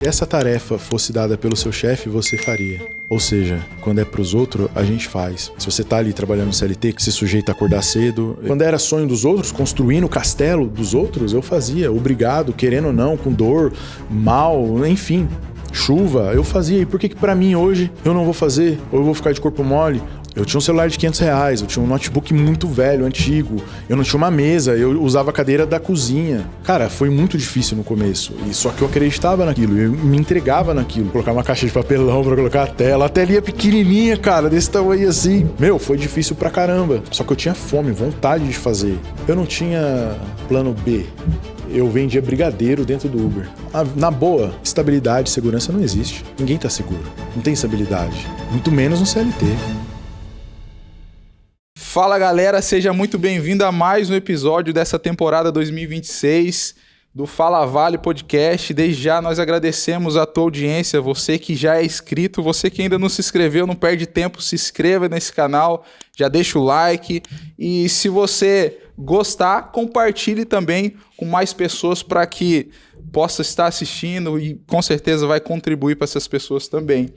Se essa tarefa fosse dada pelo seu chefe, você faria. Ou seja, quando é pros outros, a gente faz. Se você tá ali trabalhando no CLT, que se sujeita a acordar cedo. Quando era sonho dos outros, construindo o castelo dos outros, eu fazia. Obrigado, querendo ou não, com dor, mal, enfim. Chuva, eu fazia. E por que pra mim hoje eu não vou fazer? Ou eu vou ficar de corpo mole? Eu tinha um celular de R$500, eu tinha um notebook muito velho, antigo. Eu não tinha uma mesa, eu usava a cadeira da cozinha. Cara, foi muito difícil no começo. E só que eu acreditava naquilo, eu me entregava naquilo. Colocar uma caixa de papelão pra colocar a telinha pequenininha, cara, desse tamanho assim. Meu, foi difícil pra caramba. Só que eu tinha fome, vontade de fazer. Eu não tinha plano B. Eu vendia brigadeiro dentro do Uber. Na boa, estabilidade, segurança não existe. Ninguém tá seguro. Não tem estabilidade. Muito menos no CLT. Fala galera, seja muito bem-vindo a mais um episódio dessa temporada 2026 do Fala Vale Podcast. Desde já nós agradecemos a tua audiência, você que já é inscrito, você que ainda não se inscreveu, não perde tempo, se inscreva nesse canal, já deixa o like e se você gostar, compartilhe também com mais pessoas para que possa estar assistindo e com certeza vai contribuir para essas pessoas também.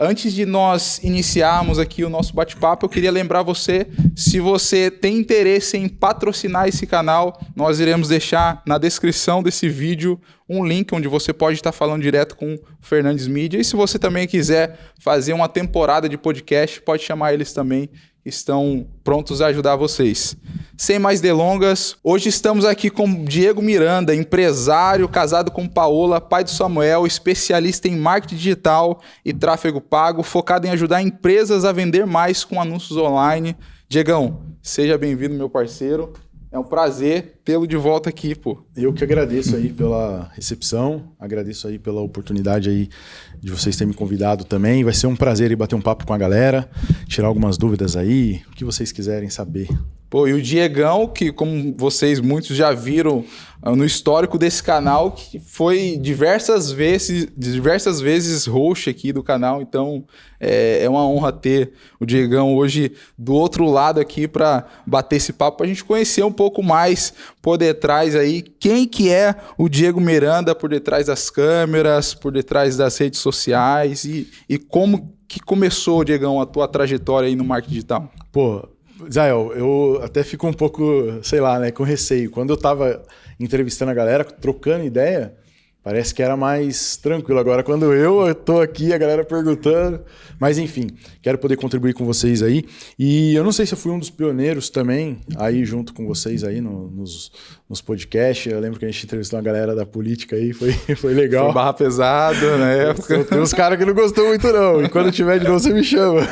Antes de nós iniciarmos aqui o nosso bate-papo, eu queria lembrar você, se você tem interesse em patrocinar esse canal, nós iremos deixar na descrição desse vídeo um link onde você pode estar falando direto com o Fernandes Mídia. E se você também quiser fazer uma temporada de podcast, pode chamar eles também, estão prontos a ajudar vocês. Sem mais delongas, hoje estamos aqui com Diego Miranda, empresário, casado com Paola, pai do Samuel, especialista em marketing digital e tráfego pago, focado em ajudar empresas a vender mais com anúncios online. Diegão, seja bem-vindo, meu parceiro. É um prazer tê-lo de volta aqui, pô. Eu que agradeço aí pela recepção, agradeço aí pela oportunidade aí de vocês terem me convidado também. Vai ser um prazer ir bater um papo com a galera, tirar algumas dúvidas aí, o que vocês quiserem saber. Pô, e o Diegão, que como vocês muitos já viram no histórico desse canal, que foi diversas vezes host aqui do canal, então é uma honra ter o Diegão hoje do outro lado aqui para bater esse papo, para a gente conhecer um pouco mais por detrás aí, quem que é o Diego Miranda por detrás das câmeras, por detrás das redes sociais e como que começou, Diegão, a tua trajetória aí no marketing digital? Pô, Zael, eu até fico um pouco, sei lá, né, com receio. Quando eu tava entrevistando a galera, trocando ideia, parece que era mais tranquilo. Agora, quando eu tô aqui, a galera perguntando. Mas, enfim, quero poder contribuir com vocês aí. E eu não sei se eu fui um dos pioneiros também, aí junto com vocês aí nos podcasts. Eu lembro que a gente entrevistou uma galera da política aí, foi legal. Foi barra pesada na época. Tem uns caras que não gostou muito não. E quando tiver de novo, você me chama.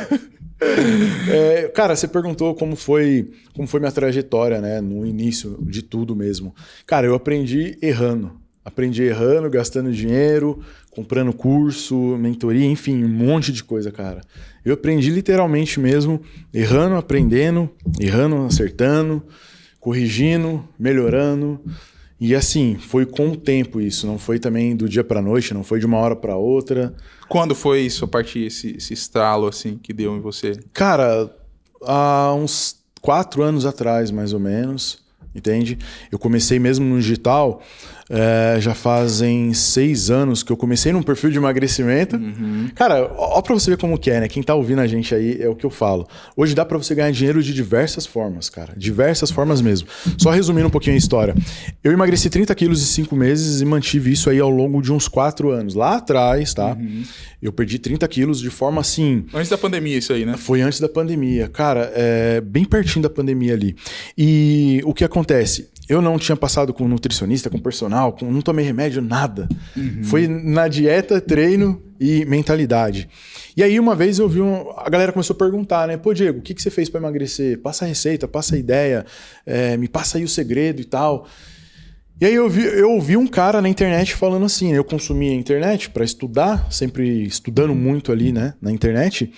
Cara, você perguntou como foi minha trajetória, né? No início de tudo mesmo. Cara, eu aprendi errando, gastando dinheiro, comprando curso, mentoria, enfim, um monte de coisa, cara. Eu aprendi literalmente mesmo, errando, aprendendo, errando, acertando, corrigindo, melhorando. E assim, foi com o tempo isso, não foi também do dia pra noite, não foi de uma hora pra outra. Quando foi isso, a partir esse estralo assim que deu em você? Cara, há uns 4 anos atrás, mais ou menos, entende? Eu comecei mesmo no digital, já fazem 6 anos que eu comecei num perfil de emagrecimento. Uhum. Cara, ó pra você ver como que é, né? Quem tá ouvindo a gente aí é o que eu falo. Hoje dá pra você ganhar dinheiro de diversas formas, cara. Diversas formas mesmo. Só resumindo um pouquinho a história. Eu emagreci 30 quilos em 5 meses e mantive isso aí ao longo de uns 4 anos. Lá atrás, tá? Uhum. Eu perdi 30 quilos de forma assim... Antes da pandemia isso aí, né? Foi antes da pandemia. Cara, bem pertinho da pandemia ali. E o que acontece? Eu não tinha passado com nutricionista, com personal, não tomei remédio, nada. Uhum. Foi na dieta, treino e mentalidade. E aí uma vez eu vi a galera começou a perguntar, né? Pô, Diego, o que você fez para emagrecer? Passa a receita, passa a ideia, me passa aí o segredo e tal. E aí eu ouvi um cara na internet falando assim, eu consumia a internet para estudar, sempre estudando muito ali, né, na internet.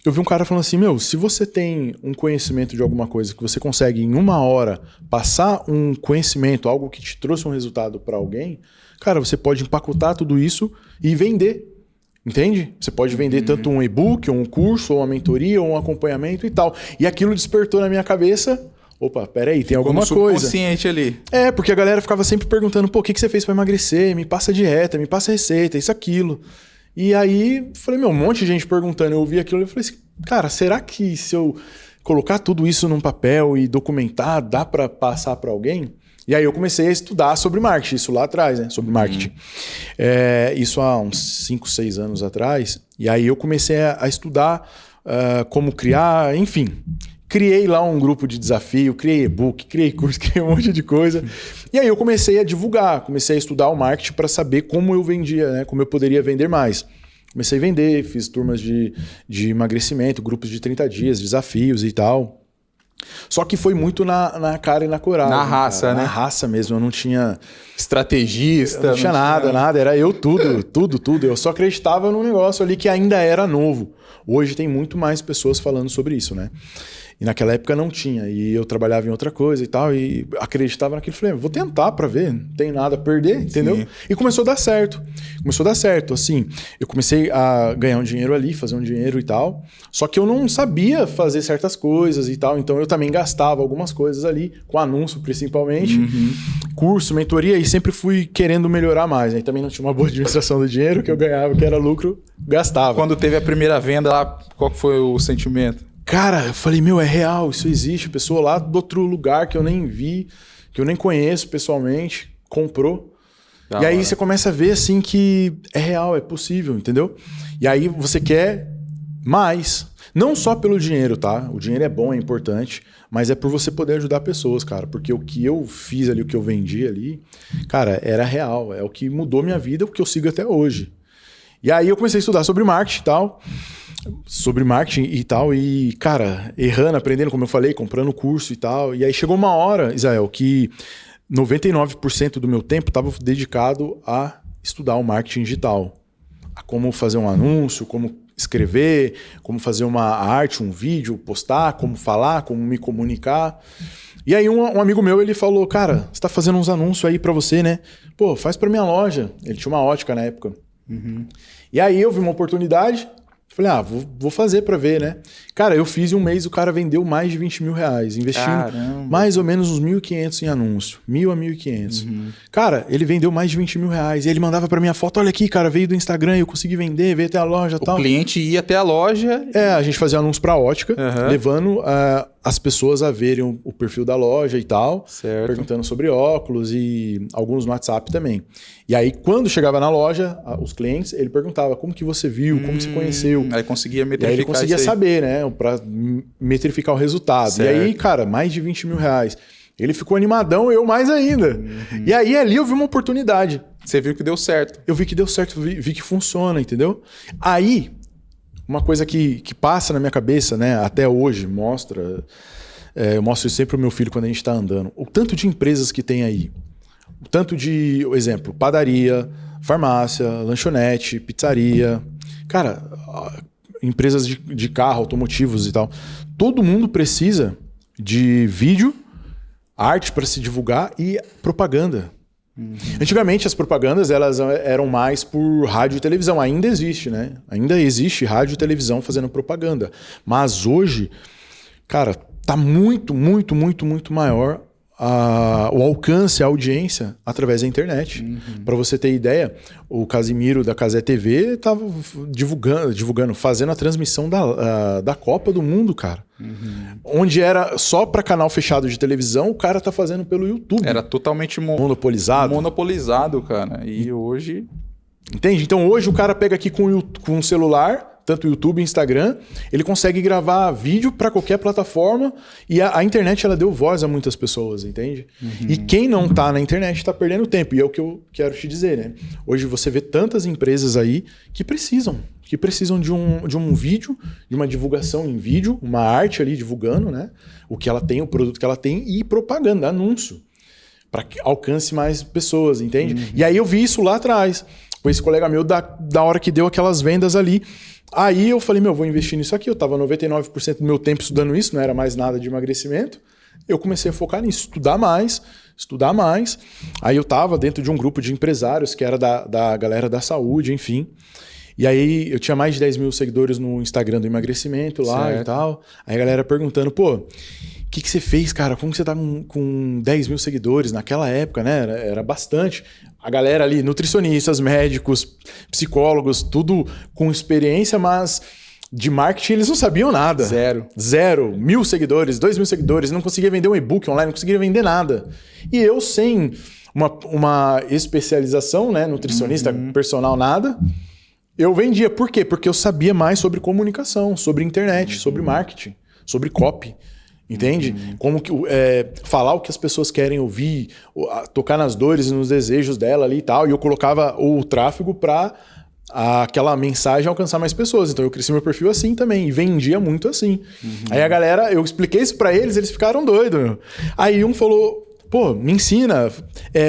Eu vi um cara falando assim, se você tem um conhecimento de alguma coisa que você consegue em 1 hora passar um conhecimento, algo que te trouxe um resultado para alguém, cara, você pode empacotar tudo isso e vender, entende? Você pode vender tanto um e-book, ou um curso, ou uma mentoria, ou um acompanhamento e tal. E aquilo despertou na minha cabeça Opa, peraí, tem alguma coisa. Consciente ali. Porque a galera ficava sempre perguntando, pô, o que você fez pra emagrecer? Me passa dieta, me passa receita, isso, aquilo. E aí, falei, um monte de gente perguntando. Eu ouvi aquilo e falei assim, cara, será que se eu colocar tudo isso num papel e documentar, dá pra passar pra alguém? E aí eu comecei a estudar sobre marketing, isso lá atrás, né? Sobre marketing. Isso há uns 5, 6 anos atrás. E aí eu comecei a estudar como criar, enfim. Criei lá um grupo de desafio, criei e-book, criei curso, criei um monte de coisa. E aí eu comecei a divulgar, comecei a estudar o marketing para saber como eu vendia, né? Como eu poderia vender mais. Comecei a vender, fiz turmas de emagrecimento, grupos de 30 dias, desafios e tal. Só que foi muito na cara e na coragem. Na raça, né? Na raça mesmo, eu não tinha... Estrategista. Eu não tinha nada. Era eu tudo. Eu só acreditava num negócio ali que ainda era novo. Hoje tem muito mais pessoas falando sobre isso, né? E naquela época não tinha. E eu trabalhava em outra coisa e tal. E acreditava naquilo. Falei, vou tentar pra ver. Não tem nada a perder, entendeu? Sim. E começou a dar certo. Assim, eu comecei a ganhar um dinheiro ali, fazer um dinheiro e tal. Só que eu não sabia fazer certas coisas e tal. Então eu também gastava algumas coisas ali, com anúncio principalmente. Curso, mentoria. E sempre fui querendo melhorar mais. Aí também não tinha uma boa administração do dinheiro, que eu ganhava, que era lucro, gastava. Quando teve a primeira venda lá, qual foi o sentimento? Cara, eu falei, é real, isso existe. Pessoa lá do outro lugar que eu nem vi, que eu nem conheço pessoalmente, comprou. E aí você começa a ver assim que é real, é possível, entendeu? E aí você quer mais. Não só pelo dinheiro, tá? O dinheiro é bom, é importante, mas é por você poder ajudar pessoas, cara. Porque o que eu fiz ali, o que eu vendi ali, cara, era real. É o que mudou minha vida, o que eu sigo até hoje. E aí eu comecei a estudar sobre marketing e tal. E, cara, errando, aprendendo, como eu falei, comprando curso e tal. E aí chegou uma hora, Israel, que 99% do meu tempo estava dedicado a estudar o marketing digital. A como fazer um anúncio, como escrever, como fazer uma arte, um vídeo, postar, como falar, como me comunicar. E aí um amigo meu, ele falou, cara, você tá fazendo uns anúncios aí pra você, né? Pô, faz pra minha loja. Ele tinha uma ótica na época. E aí eu vi uma oportunidade, falei, vou fazer pra ver, né? Cara, eu fiz em um mês, o cara vendeu mais de 20 mil reais, investindo mais ou menos uns 1.500 em anúncio, 1.000 a 1.500. Cara, ele vendeu mais de 20 mil reais, e ele mandava pra minha foto, olha aqui, cara, veio do Instagram, eu consegui vender, veio até a loja e tal. O cliente ia até a loja? A gente fazia anúncio pra ótica, levando as pessoas a verem o perfil da loja e tal, certo. Perguntando sobre óculos e alguns no WhatsApp também. E aí, quando chegava na loja, os clientes, ele perguntava como que você viu, como que você conheceu. Aí conseguia metrificar. E aí ele conseguia saber, né? Pra metrificar o resultado. Certo. E aí, cara, mais de 20 mil reais. Ele ficou animadão, eu mais ainda. E aí, ali eu vi uma oportunidade. Você viu que deu certo. Eu vi que deu certo, vi que funciona, entendeu? Aí, uma coisa que passa na minha cabeça, né? Até hoje, eu mostro isso sempre pro meu filho quando a gente tá andando. O tanto de empresas que tem aí. O tanto de, exemplo, padaria, farmácia, lanchonete, pizzaria. Cara, empresas de carro, automotivos e tal. Todo mundo precisa de vídeo, arte para se divulgar e propaganda. Antigamente as propagandas elas eram mais por rádio e televisão. Ainda existe, né? Ainda existe rádio e televisão fazendo propaganda. Mas hoje, cara, tá muito maior o alcance, a audiência através da internet. Para você ter ideia, o Casimiro da Casé TV estava divulgando, fazendo a transmissão da Copa do Mundo, cara. Onde era só para canal fechado de televisão, o cara tá fazendo pelo YouTube. Era totalmente monopolizado. Monopolizado, cara. E hoje... Entende? Então hoje o cara pega aqui com um celular, tanto YouTube e Instagram, ele consegue gravar vídeo para qualquer plataforma e a internet ela deu voz a muitas pessoas, entende? E quem não tá na internet tá perdendo tempo, e é o que eu quero te dizer, né? Hoje você vê tantas empresas aí que precisam de um vídeo, de uma divulgação em vídeo, uma arte ali divulgando, né? O que ela tem, o produto que ela tem e propaganda, anúncio, para que alcance mais pessoas, entende? E aí eu vi isso lá atrás, com esse colega meu da hora que deu aquelas vendas ali. Aí eu falei, vou investir nisso aqui. Eu tava 99% do meu tempo estudando isso, não era mais nada de emagrecimento. Eu comecei a focar nisso, estudar mais. Aí eu tava dentro de um grupo de empresários que era da galera da saúde, enfim. E aí eu tinha mais de 10 mil seguidores no Instagram do emagrecimento lá e tal. Aí a galera perguntando, pô, o que você fez, cara? Como que você tá com 10 mil seguidores? Naquela época, né? Era bastante. A galera ali, nutricionistas, médicos, psicólogos, tudo com experiência, mas de marketing eles não sabiam nada. Zero. 1.000 seguidores, 2.000 seguidores, não conseguia vender um e-book online, não conseguia vender nada. E eu sem uma especialização, né? Nutricionista, personal, nada... Eu vendia. Por quê? Porque eu sabia mais sobre comunicação, sobre internet, sobre marketing, sobre copy. Entende? Como que falar o que as pessoas querem ouvir, tocar nas dores e nos desejos dela ali e tal. E eu colocava o tráfego para aquela mensagem alcançar mais pessoas. Então eu cresci meu perfil assim também. E vendia muito assim. Aí a galera, eu expliquei isso para eles, eles ficaram doidos. Aí um falou... Pô, me ensina,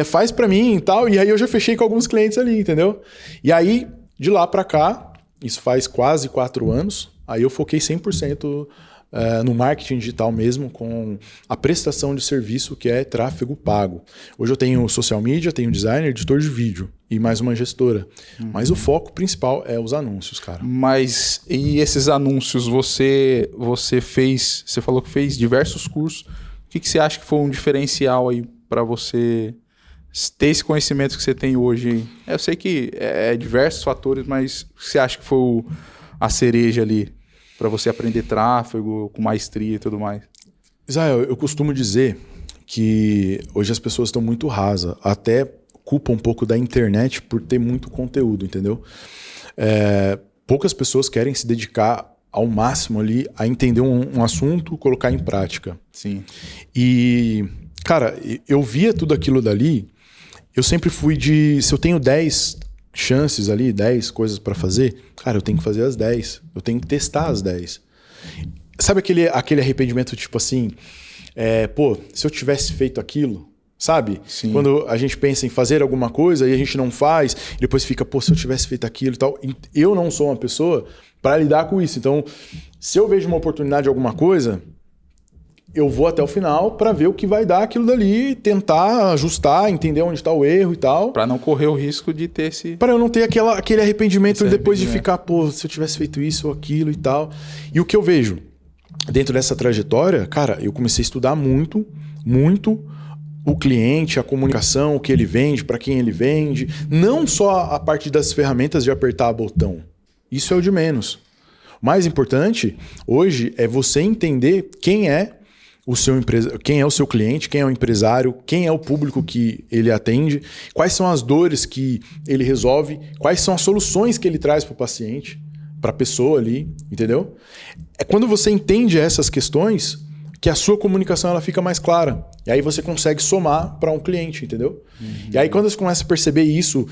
faz para mim e tal. E aí eu já fechei com alguns clientes ali, entendeu? E aí... De lá para cá, isso faz quase 4 anos, aí eu foquei 100% no marketing digital mesmo, com a prestação de serviço que é tráfego pago. Hoje eu tenho social media, tenho designer, editor de vídeo e mais uma gestora. Mas o foco principal é os anúncios, cara. Mas e esses anúncios, você fez, você falou que fez diversos cursos. O que você acha que foi um diferencial aí para você... ter esse conhecimento que você tem hoje? Eu sei que é diversos fatores, mas o que você acha que foi a cereja ali para você aprender tráfego com maestria e tudo mais? Israel, eu costumo dizer que hoje as pessoas estão muito rasas, até culpa um pouco da internet por ter muito conteúdo, entendeu? Poucas pessoas querem se dedicar ao máximo ali a entender um assunto, colocar em prática. Sim. E, cara, eu via tudo aquilo dali. Eu sempre fui se eu tenho 10 chances ali, 10 coisas para fazer, cara, eu tenho que fazer as 10. Eu tenho que testar as 10. Sabe aquele arrependimento, tipo assim, pô, se eu tivesse feito aquilo, sabe? Sim. Quando a gente pensa em fazer alguma coisa e a gente não faz, e depois fica, pô, se eu tivesse feito aquilo e tal. Eu não sou uma pessoa para lidar com isso. Então, se eu vejo uma oportunidade de alguma coisa... eu vou até o final para ver o que vai dar aquilo dali, tentar ajustar, entender onde está o erro e tal. Para não correr o risco de ter esse... Para eu não ter aquele arrependimento depois de ficar, pô, se eu tivesse feito isso ou aquilo e tal. E o que eu vejo dentro dessa trajetória, cara, eu comecei a estudar muito o cliente, a comunicação, o que ele vende, para quem ele vende. Não só a parte das ferramentas de apertar botão. Isso é o de menos. O mais importante hoje é você entender quem é o seu cliente, quem é o empresário, quem é o público que ele atende, quais são as dores que ele resolve, quais são as soluções que ele traz para o paciente, para a pessoa ali, entendeu? É quando você entende essas questões que a sua comunicação ela fica mais clara. E aí você consegue somar para um cliente, entendeu? E aí quando você começa a perceber isso,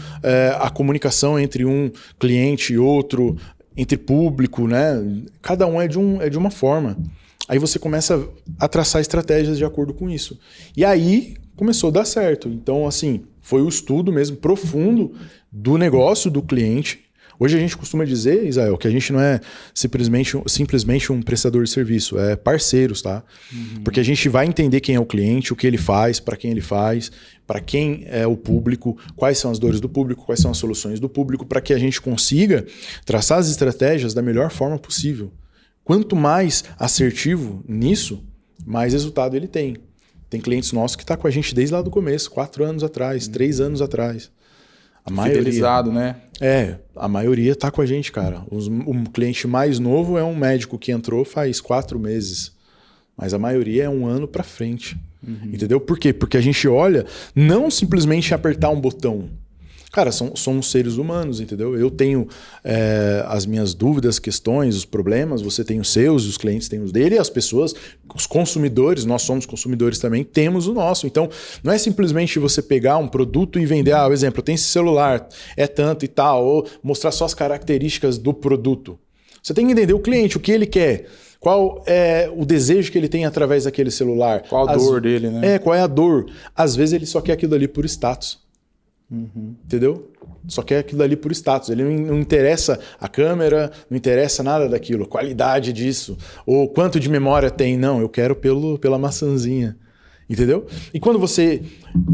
a comunicação entre um cliente e outro, entre público, né? Cada um é de uma forma. Aí você começa a traçar estratégias de acordo com isso. E aí começou a dar certo. Então, assim, foi o estudo mesmo profundo do negócio do cliente. Hoje a gente costuma dizer, Israel, que a gente não é simplesmente um prestador de serviço, é parceiros, tá? Porque a gente vai entender quem é o cliente, o que ele faz, para quem ele faz, para quem é o público, quais são as dores do público, quais são as soluções do público, para que a gente consiga traçar as estratégias da melhor forma possível. Quanto mais assertivo nisso, mais resultado ele tem. Tem clientes nossos que estão com a gente desde lá do começo, 4 anos atrás, 3 anos atrás. A maioria, fidelizado, né? A maioria está com a gente, cara. O cliente mais novo é um médico que entrou faz 4 meses. Mas a maioria é 1 ano para frente. Entendeu? Por quê? Porque a gente olha não simplesmente apertar um botão. Cara, somos seres humanos, entendeu? Eu tenho as minhas dúvidas, questões, os problemas, você tem os seus, os clientes têm os dele, e as pessoas, os consumidores, nós somos consumidores também, temos o nosso. Então, não é simplesmente você pegar um produto e vender, por exemplo, eu tenho esse celular, é tanto e tal, ou mostrar só as características do produto. Você tem que entender o cliente, o que ele quer. Qual é o desejo que ele tem através daquele celular. Qual a dor dele, né? Qual é a dor. Às vezes ele só quer aquilo ali por status. Entendeu? Só quer aquilo ali por status. Ele não interessa a câmera, não interessa nada daquilo, qualidade disso, ou quanto de memória tem. Não, eu quero pela maçãzinha. Entendeu? E quando você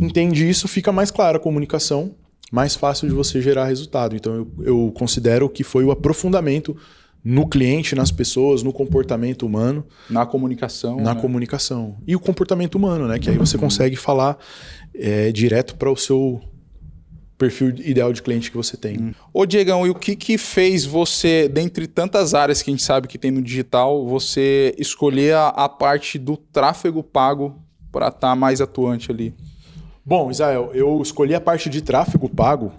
entende isso, fica mais clara a comunicação mais fácil de você gerar resultado. Então eu considero que foi o aprofundamento no cliente, nas pessoas, no comportamento humano. Na comunicação. Na comunicação. E o comportamento humano, né? Que aí você consegue falar direto para o seu perfil ideal de cliente que você tem. Ô Diegão, e o que fez você, dentre tantas áreas que a gente sabe que tem no digital, você escolher a parte do tráfego pago para estar mais atuante ali? Bom, Israel, eu escolhi a parte de tráfego pago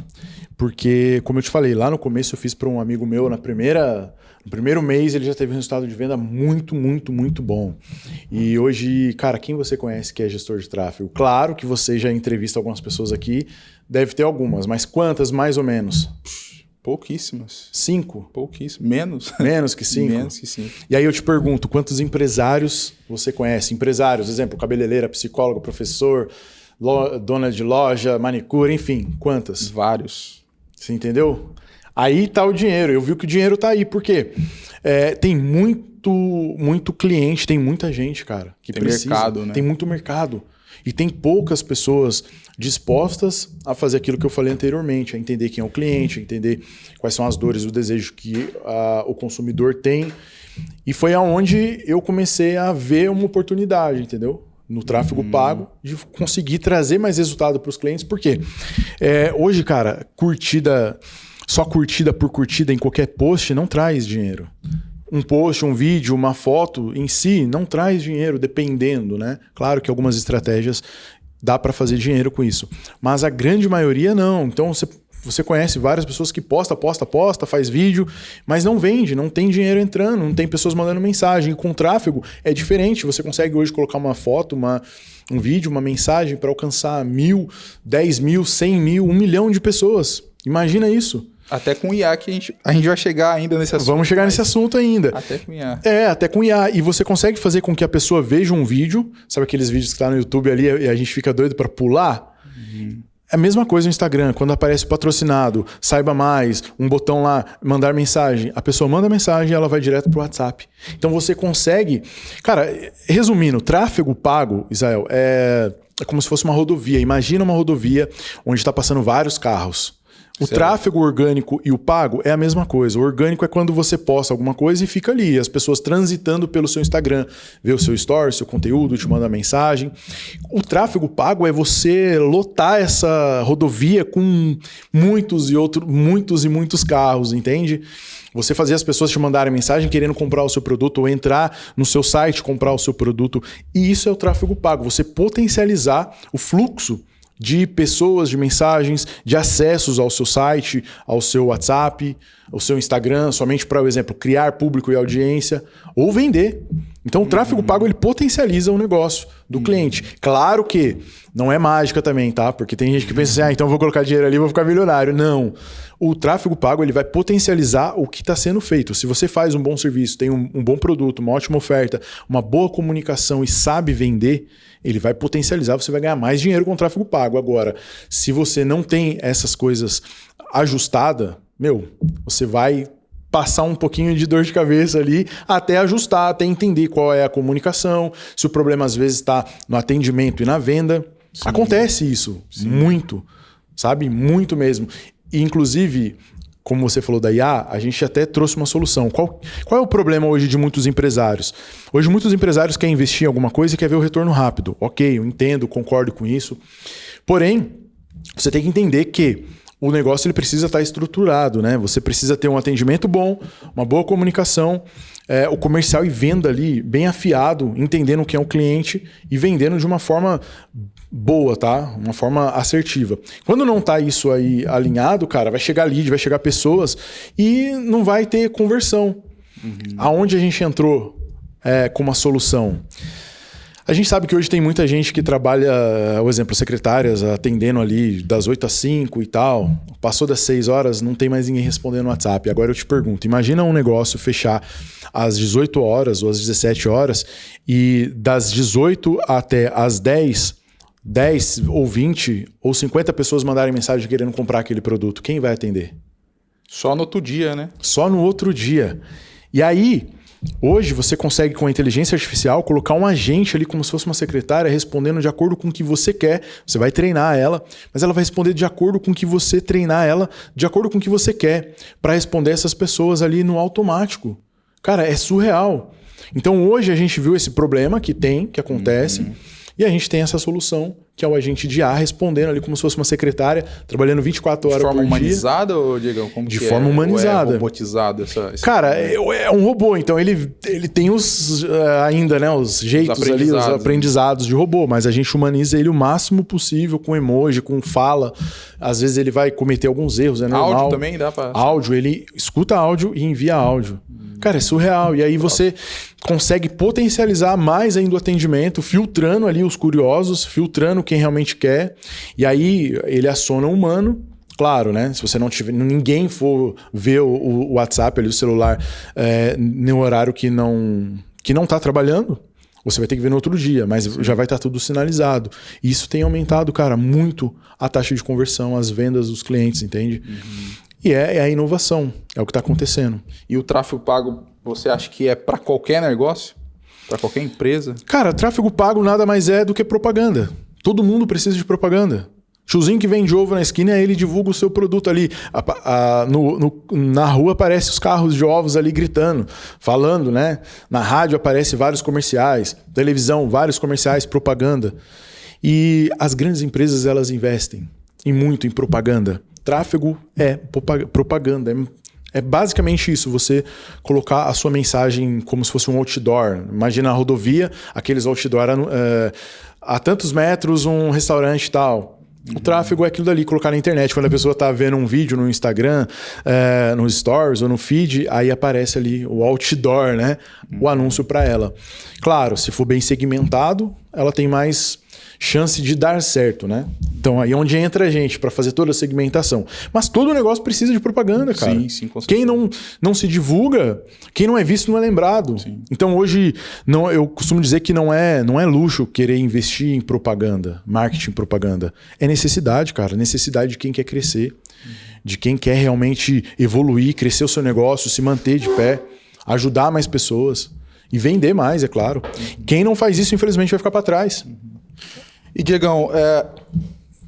porque, como eu te falei, lá no começo eu fiz para um amigo meu no primeiro mês ele já teve um resultado de venda muito, muito, muito bom. E hoje, cara, quem você conhece que é gestor de tráfego? Claro que você já entrevista algumas pessoas aqui, deve ter algumas, mas quantas mais ou menos? Pouquíssimas. 5? Pouquíssimas. Menos? Menos que 5? Menos que 5. E aí eu te pergunto, quantos empresários você conhece? Empresários, exemplo, cabeleireira, psicólogo, professor, dona de loja, manicure, enfim, quantas? Vários. Você entendeu? Aí tá o dinheiro. Eu vi que o dinheiro tá aí. Por quê? Tem muito cliente, tem muita gente, cara, que tem precisa. Mercado, né? Tem muito mercado. E tem poucas pessoas dispostas a fazer aquilo que eu falei anteriormente, a entender quem é o cliente, a entender quais são as dores e o desejo que o consumidor tem. E foi aonde eu comecei a ver uma oportunidade, entendeu? No tráfego pago, de conseguir trazer mais resultado para os clientes. Por quê? Hoje, cara, só curtida por curtida em qualquer post não traz dinheiro. Um post, um vídeo, uma foto em si não traz dinheiro, dependendo, né? Claro que algumas estratégias dá para fazer dinheiro com isso, mas a grande maioria não. Então você conhece várias pessoas que posta, faz vídeo, mas não vende, não tem dinheiro entrando, não tem pessoas mandando mensagem. E com tráfego é diferente, você consegue hoje colocar uma foto, um vídeo, uma mensagem para alcançar 1.000, 10.000, 100.000, 1 milhão de pessoas. Imagina isso. Até com IA que a gente vai chegar ainda nesse assunto. Vamos chegar nesse assunto ainda. Até com IA. Até com IA. E você consegue fazer com que a pessoa veja um vídeo, sabe aqueles vídeos que tá no YouTube ali e a gente fica doido para pular? É a mesma coisa no Instagram, quando aparece patrocinado, saiba mais, um botão lá, mandar mensagem. A pessoa manda mensagem e ela vai direto pro WhatsApp. Então você consegue... Cara, resumindo, tráfego pago, Israel, é como se fosse uma rodovia. Imagina uma rodovia onde está passando vários carros. O tráfego orgânico e o pago é a mesma coisa. O orgânico é quando você posta alguma coisa e fica ali. As pessoas transitando pelo seu Instagram, vê o seu story, seu conteúdo, te manda mensagem. O tráfego pago é você lotar essa rodovia com muitos e muitos carros, entende? Você fazer as pessoas te mandarem mensagem querendo comprar o seu produto ou entrar no seu site comprar o seu produto. E isso é o tráfego pago. Você potencializar o fluxo de pessoas, de mensagens, de acessos ao seu site, ao seu WhatsApp, ao seu Instagram, somente para, por exemplo, criar público e audiência ou vender. Então o tráfego pago ele potencializa o negócio do cliente. Claro que não é mágica também, tá? Porque tem gente que pensa assim, então eu vou colocar dinheiro ali e vou ficar milionário. Não. O tráfego pago ele vai potencializar o que está sendo feito. Se você faz um bom serviço, tem um bom produto, uma ótima oferta, uma boa comunicação e sabe vender, ele vai potencializar, você vai ganhar mais dinheiro com o tráfego pago. Agora, se você não tem essas coisas ajustadas, você vai passar um pouquinho de dor de cabeça ali até ajustar, até entender qual é a comunicação, se o problema às vezes está no atendimento e na venda. Sim. Acontece isso. Sim. Muito, sabe? Muito mesmo. E, inclusive, como você falou da IA, a gente até trouxe uma solução. Qual é o problema hoje de muitos empresários? Hoje muitos empresários querem investir em alguma coisa e querem ver o retorno rápido. Ok, eu entendo, concordo com isso. Porém, você tem que entender que o negócio ele precisa estar estruturado, né? Você precisa ter um atendimento bom, uma boa comunicação, o comercial e venda ali bem afiado, entendendo quem é o cliente e vendendo de uma forma boa, tá? Uma forma assertiva. Quando não tá isso aí alinhado, cara, vai chegar lead, vai chegar pessoas e não vai ter conversão. Aonde a gente entrou com uma solução? A gente sabe que hoje tem muita gente que trabalha, por exemplo, secretárias atendendo ali das 8 às 5 e tal. Passou das 6 horas, não tem mais ninguém respondendo no WhatsApp. Agora eu te pergunto, imagina um negócio fechar às 18 horas ou às 17 horas e das 18 até às 10 ou 20 ou 50 pessoas mandarem mensagem querendo comprar aquele produto. Quem vai atender? Só no outro dia, né? Só no outro dia. E aí, hoje você consegue com a inteligência artificial colocar um agente ali como se fosse uma secretária respondendo de acordo com o que você quer. Você vai treinar ela, mas ela vai responder de acordo com o que você treinar ela, de acordo com o que você quer, para responder essas pessoas ali no automático. Cara, é surreal. Então hoje a gente viu esse problema que acontece, e a gente tem essa solução, que é o agente de IA respondendo ali como se fosse uma secretária, trabalhando 24 horas por dia. De forma humanizada, ou, Diegão? Como de forma humanizada. Ou é robotizado Cara, é um robô, então ele tem os ainda, né, os jeitos ali, os aprendizados de robô, mas a gente humaniza ele o máximo possível com emoji, com fala. Às vezes ele vai cometer alguns erros, é normal. Áudio também dá pra... Áudio, ele escuta áudio e envia áudio. Cara, é surreal. E aí você consegue potencializar mais ainda o atendimento, filtrando ali os curiosos, filtrando quem realmente quer. E aí ele aciona o humano. Claro, né? Se você não tiver, ninguém for ver o WhatsApp ali, o celular, no horário que não tá trabalhando, você vai ter que ver no outro dia, mas já vai estar tudo sinalizado. E isso tem aumentado, cara, muito a taxa de conversão, as vendas dos clientes, entende? E é a inovação, é o que está acontecendo. E o tráfego pago, você acha que é para qualquer negócio? Para qualquer empresa? Cara, tráfego pago nada mais é do que propaganda. Todo mundo precisa de propaganda. Tiozinho que vende ovo na esquina, ele divulga o seu produto ali. Na rua aparecem os carros de ovos ali gritando, falando, né? Na rádio aparecem vários comerciais, televisão, vários comerciais, propaganda. E as grandes empresas, elas investem muito em propaganda. Tráfego é propaganda, é basicamente isso, você colocar a sua mensagem como se fosse um outdoor. Imagina a rodovia, aqueles outdoor, a tantos metros um restaurante e tal. O tráfego é aquilo dali, colocar na internet. Quando a pessoa está vendo um vídeo no Instagram, nos stories ou no feed, aí aparece ali o outdoor, né? O anúncio para ela. Claro, se for bem segmentado, ela tem mais chance de dar certo, né? Então aí é onde entra a gente para fazer toda a segmentação. Mas todo negócio precisa de propaganda, cara. Sim, com certeza. Quem não se divulga, quem não é visto não é lembrado. Sim. Então hoje eu costumo dizer que não é luxo querer investir em propaganda, marketing propaganda. É necessidade, cara, necessidade de quem quer crescer, de quem quer realmente evoluir, crescer o seu negócio, se manter de pé, ajudar mais pessoas e vender mais, é claro. Quem não faz isso, infelizmente, vai ficar para trás. E, Diegão,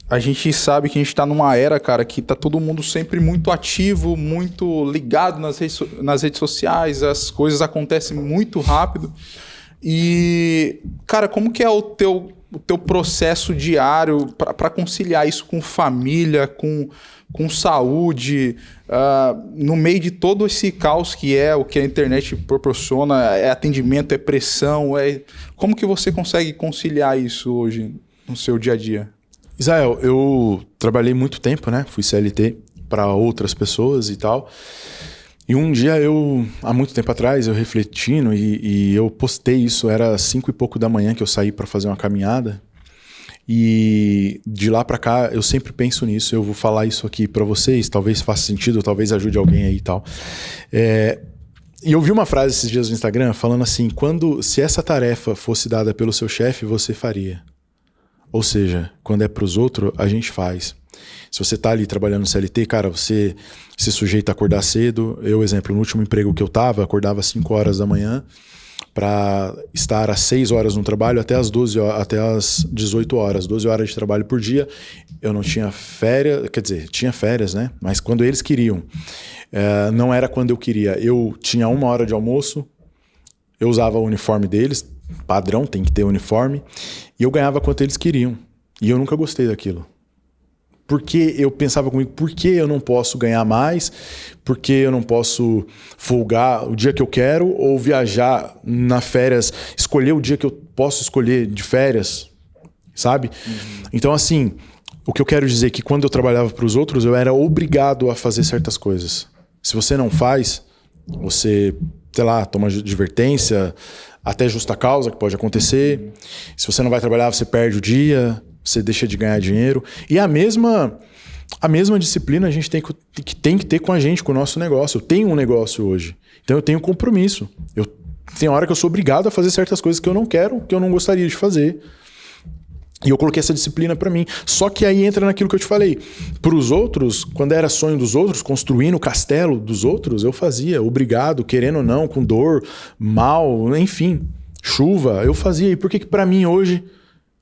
a gente sabe que a gente está numa era, cara, que tá todo mundo sempre muito ativo, muito ligado nas redes sociais, as coisas acontecem muito rápido. E, cara, como que é o teu processo diário para conciliar isso com família, com saúde, no meio de todo esse caos que é o que a internet proporciona, é atendimento, é pressão, como que você consegue conciliar isso hoje no seu dia a dia? Israel, eu trabalhei muito tempo, né? Fui CLT para outras pessoas e tal. E um dia há muito tempo atrás, eu refletindo e eu postei isso, era 5 e pouco da manhã que eu saí para fazer uma caminhada. E de lá para cá, eu sempre penso nisso, eu vou falar isso aqui para vocês, talvez faça sentido, talvez ajude alguém aí e tal. E eu vi uma frase esses dias no Instagram falando assim, se essa tarefa fosse dada pelo seu chefe, você faria. Ou seja, quando é para os outros, a gente faz. Se você está ali trabalhando no CLT, cara, você se sujeita a acordar cedo. Eu, exemplo, no último emprego que eu estava, acordava às 5 horas da manhã para estar às 6 horas no trabalho até às 18 horas. 12 horas de trabalho por dia. Eu não tinha férias, quer dizer, tinha férias, né? Mas quando eles queriam. Não era quando eu queria. Eu tinha 1 hora de almoço, eu usava o uniforme deles, padrão, tem que ter uniforme, e eu ganhava quanto eles queriam. E eu nunca gostei daquilo. Porque eu pensava comigo, por que eu não posso ganhar mais? Por que eu não posso folgar o dia que eu quero? Ou viajar na férias, escolher o dia que eu posso escolher de férias? Sabe? Então, assim, o que eu quero dizer é que quando eu trabalhava para os outros, eu era obrigado a fazer certas coisas. Se você não faz, você, sei lá, toma advertência, até justa causa, que pode acontecer. Se você não vai trabalhar, você perde o dia, você deixa de ganhar dinheiro. E a mesma disciplina a gente tem que ter com a gente, com o nosso negócio. Eu tenho um negócio hoje, então eu tenho compromisso. Tem hora que eu sou obrigado a fazer certas coisas que eu não quero, que eu não gostaria de fazer. E eu coloquei essa disciplina pra mim. Só que aí entra naquilo que eu te falei. Pros outros, quando era sonho dos outros, construindo o castelo dos outros, eu fazia, obrigado, querendo ou não, com dor, mal, enfim, chuva, eu fazia. E por que pra mim hoje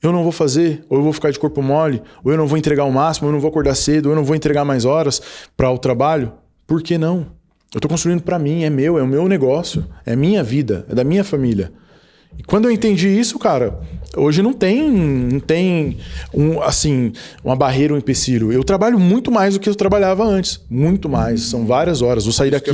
eu não vou fazer? Ou eu vou ficar de corpo mole? Ou eu não vou entregar o máximo? Ou eu não vou acordar cedo? Ou eu não vou entregar mais horas para o trabalho? Por que não? Eu tô construindo pra mim, é o meu negócio, é minha vida, é da minha família. E quando eu entendi isso, cara, hoje não tem uma barreira, um empecilho. Eu trabalho muito mais do que eu trabalhava antes. Muito mais. São várias horas. Vou sair daqui,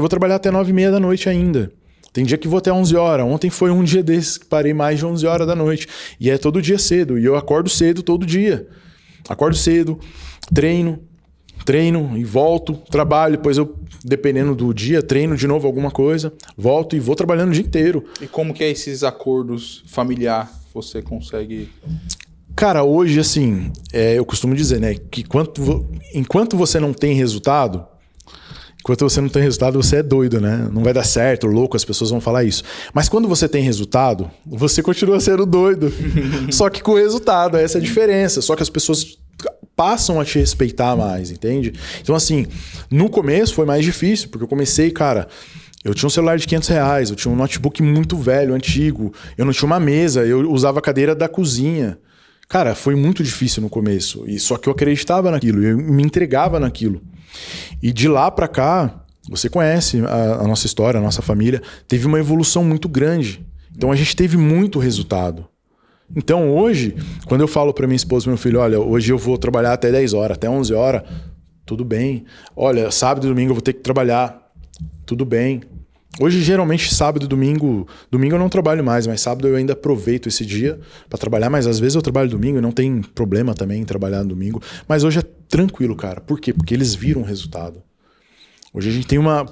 vou trabalhar até 9h30 da noite ainda. Tem dia que vou até 11 horas. Ontem foi um dia desses que parei mais de 11 horas da noite. E é todo dia cedo. E eu acordo cedo todo dia. Acordo cedo, treino e volto, trabalho, depois eu, dependendo do dia, treino de novo alguma coisa, volto e vou trabalhando o dia inteiro. E como que é esses acordos familiar você consegue... Cara, hoje, assim, eu costumo dizer, né, que enquanto você não tem resultado, você é doido, né? Não vai dar certo, louco, as pessoas vão falar isso. Mas quando você tem resultado, você continua sendo doido. Só que com resultado, essa é a diferença. Só que as pessoas passam a te respeitar mais, entende? Então, assim, no começo foi mais difícil, porque eu comecei, cara, eu tinha um celular de R$500, eu tinha um notebook muito velho, antigo, eu não tinha uma mesa, eu usava a cadeira da cozinha. Cara, foi muito difícil no começo, e só que eu acreditava naquilo, eu me entregava naquilo. E de lá pra cá, você conhece a nossa história, a nossa família, teve uma evolução muito grande. Então a gente teve muito resultado. Então hoje, quando eu falo pra minha esposa e meu filho, olha, hoje eu vou trabalhar até 10 horas, até 11 horas, tudo bem. Olha, sábado e domingo eu vou ter que trabalhar, tudo bem. Hoje, geralmente, sábado e domingo eu não trabalho mais, mas sábado eu ainda aproveito esse dia pra trabalhar, mas às vezes eu trabalho domingo e não tem problema também em trabalhar no domingo. Mas hoje é tranquilo, cara. Por quê? Porque eles viram o resultado. Hoje a gente tem uma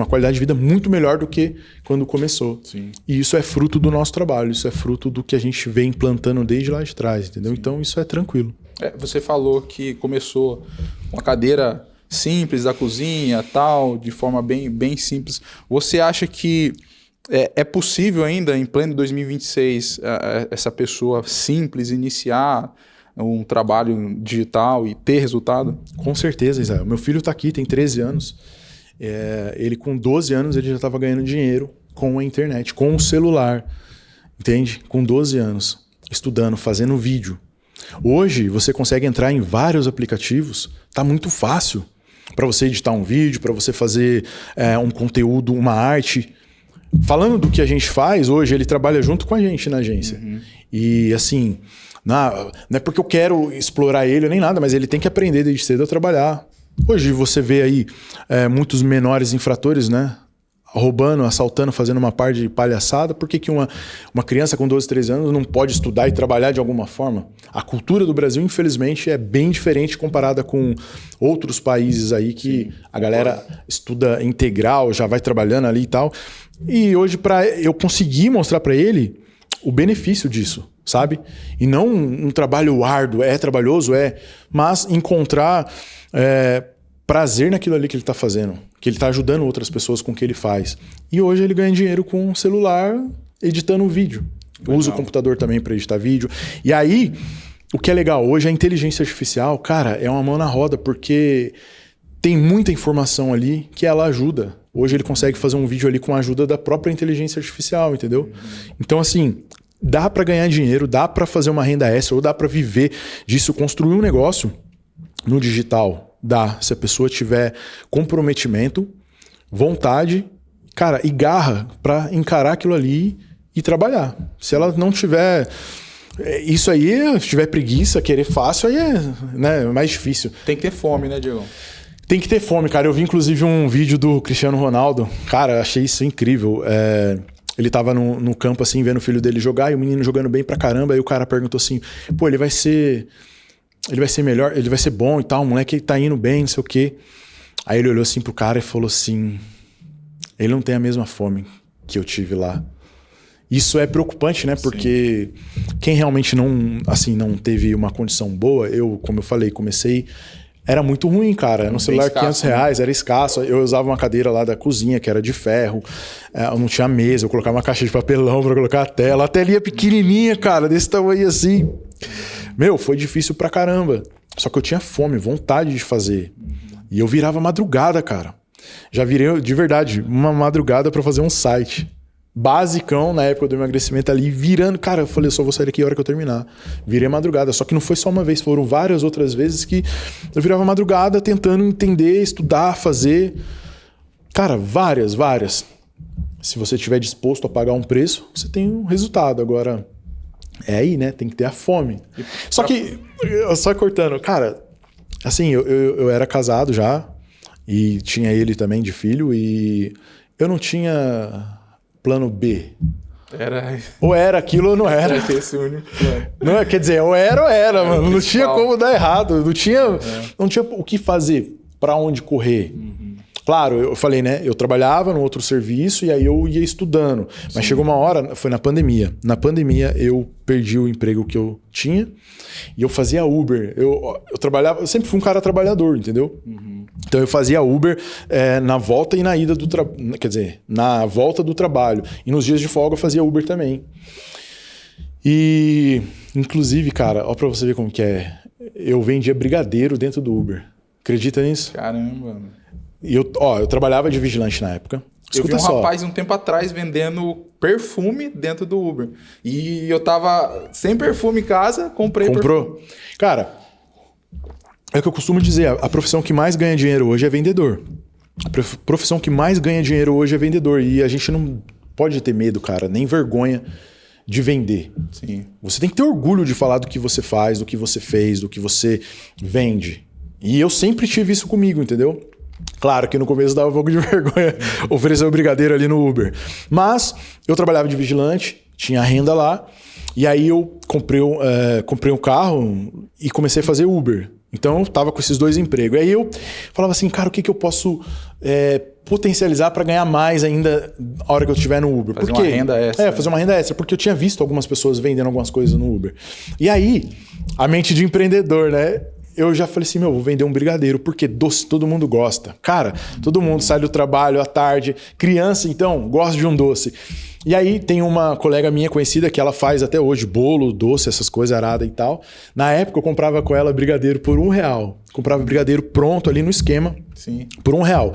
qualidade de vida muito melhor do que quando começou. Sim. E isso é fruto do nosso trabalho, isso é fruto do que a gente vem implantando desde lá de trás, entendeu? Sim. Então isso é tranquilo. Você falou que começou uma cadeira simples da cozinha, tal, de forma bem simples. Você acha que é possível ainda, em pleno 2026, essa pessoa simples iniciar um trabalho digital e ter resultado? Com certeza, Israel. Meu filho está aqui, tem 13 anos. Ele com 12 anos ele já estava ganhando dinheiro com a internet, com o celular, entende? Com 12 anos, estudando, fazendo vídeo. Hoje você consegue entrar em vários aplicativos, tá muito fácil para você editar um vídeo, para você fazer um conteúdo, uma arte. Falando do que a gente faz, hoje ele trabalha junto com a gente na agência. Uhum. E assim, não é porque eu quero explorar ele nem nada, mas ele tem que aprender desde cedo a trabalhar. Hoje você vê aí muitos menores infratores, né? Roubando, assaltando, fazendo uma par de palhaçada. Por que uma criança com 12, 13 anos não pode estudar e trabalhar de alguma forma? A cultura do Brasil, infelizmente, é bem diferente comparada com outros países aí que a galera estuda integral, já vai trabalhando ali e tal. E hoje, para eu conseguir mostrar para ele o benefício disso, sabe? E não um trabalho árduo, trabalhoso, mas encontrar prazer naquilo ali que ele está fazendo, que ele está ajudando outras pessoas com o que ele faz. E hoje ele ganha dinheiro com o celular editando um vídeo. Usa o computador também para editar vídeo. E aí, o que é legal, hoje a inteligência artificial, cara, é uma mão na roda, porque tem muita informação ali que ela ajuda. Hoje ele consegue fazer um vídeo ali com a ajuda da própria inteligência artificial, entendeu? Uhum. Então, assim, dá para ganhar dinheiro, dá para fazer uma renda extra, ou dá para viver disso, construir um negócio no digital. Dá, se a pessoa tiver comprometimento, vontade, cara, e garra para encarar aquilo ali e trabalhar. Se ela não tiver isso aí, se tiver preguiça, querer fácil, aí é mais difícil. Tem que ter fome, né, Diego? Tem que ter fome, cara. Eu vi inclusive um vídeo do Cristiano Ronaldo. Cara, achei isso incrível. Ele tava no campo assim, vendo o filho dele jogar, e o menino jogando bem pra caramba, aí o cara perguntou assim, pô, ele vai ser melhor, ele vai ser bom e tal, o moleque tá indo bem, não sei o quê. Aí ele olhou assim pro cara e falou assim, ele não tem a mesma fome que eu tive lá. Isso é preocupante, né? Porque quem realmente não teve uma condição boa, como eu falei, comecei era muito ruim, cara. Era um celular escasso, R$500, era escasso. Eu usava uma cadeira lá da cozinha, que era de ferro. Eu não tinha mesa, eu colocava uma caixa de papelão pra colocar a tela. A telinha pequenininha, cara, desse tamanho assim. Meu, foi difícil pra caramba. Só que eu tinha fome, vontade de fazer. E eu virava madrugada, cara. Já virei, de verdade, uma madrugada pra fazer um site. Basicão, na época do emagrecimento ali, virando. Cara, eu falei, eu só vou sair daqui a hora que eu terminar. Virei madrugada. Só que não foi só uma vez, foram várias outras vezes que eu virava madrugada tentando entender, estudar, fazer. Cara, várias. Se você estiver disposto a pagar um preço, você tem um resultado. Agora, é aí, né? Tem que ter a fome. Só que, só cortando, cara, assim, eu era casado já e tinha ele também de filho e eu não tinha plano B. Ou era aquilo ou não era. Esse único plano. Não, quer dizer, ou era, mano. Não tinha como dar errado. Não tinha o que fazer, pra onde correr. Claro, eu falei, né? Eu trabalhava no outro serviço e aí eu ia estudando. Mas chegou uma hora, foi na pandemia. Na pandemia eu perdi o emprego que eu tinha e eu fazia Uber. Eu trabalhava, eu sempre fui um cara trabalhador, entendeu? Então eu fazia Uber na volta e na ida do trabalho. Quer dizer, na volta do trabalho. E nos dias de folga eu fazia Uber também. E, inclusive, cara, ó pra você ver como que é. Eu vendia brigadeiro dentro do Uber. Acredita nisso? Caramba. E eu trabalhava de vigilante na época. Escuta, eu vi um rapaz um tempo atrás vendendo perfume dentro do Uber. E eu tava sem perfume em casa, comprou perfume. Cara, é o que eu costumo dizer. A profissão que mais ganha dinheiro hoje é vendedor. A profissão que mais ganha dinheiro hoje é vendedor. E a gente não pode ter medo, cara, nem vergonha de vender. Sim. Você tem que ter orgulho de falar do que você faz, do que você fez, do que você vende. E eu sempre tive isso comigo, entendeu? Claro que no começo dava um pouco de vergonha oferecer o brigadeiro ali no Uber. Mas eu trabalhava de vigilante, tinha renda lá. E aí eu comprei um carro e comecei a fazer Uber. Então eu tava com esses dois empregos. Aí eu falava assim, cara, o que eu posso potencializar para ganhar mais ainda a hora que eu estiver no Uber? Fazer uma renda extra. Fazer uma renda extra. Porque eu tinha visto algumas pessoas vendendo algumas coisas no Uber. E aí, a mente de empreendedor, né? Eu já falei assim, vou vender um brigadeiro, porque doce todo mundo gosta. Cara, todo mundo sai do trabalho à tarde, criança, então, gosta de um doce. E aí tem uma colega minha conhecida que ela faz até hoje bolo, doce, essas coisas aradas e tal. Na época eu comprava com ela brigadeiro por R$1. Comprava brigadeiro pronto ali no esquema. Sim. Por R$1.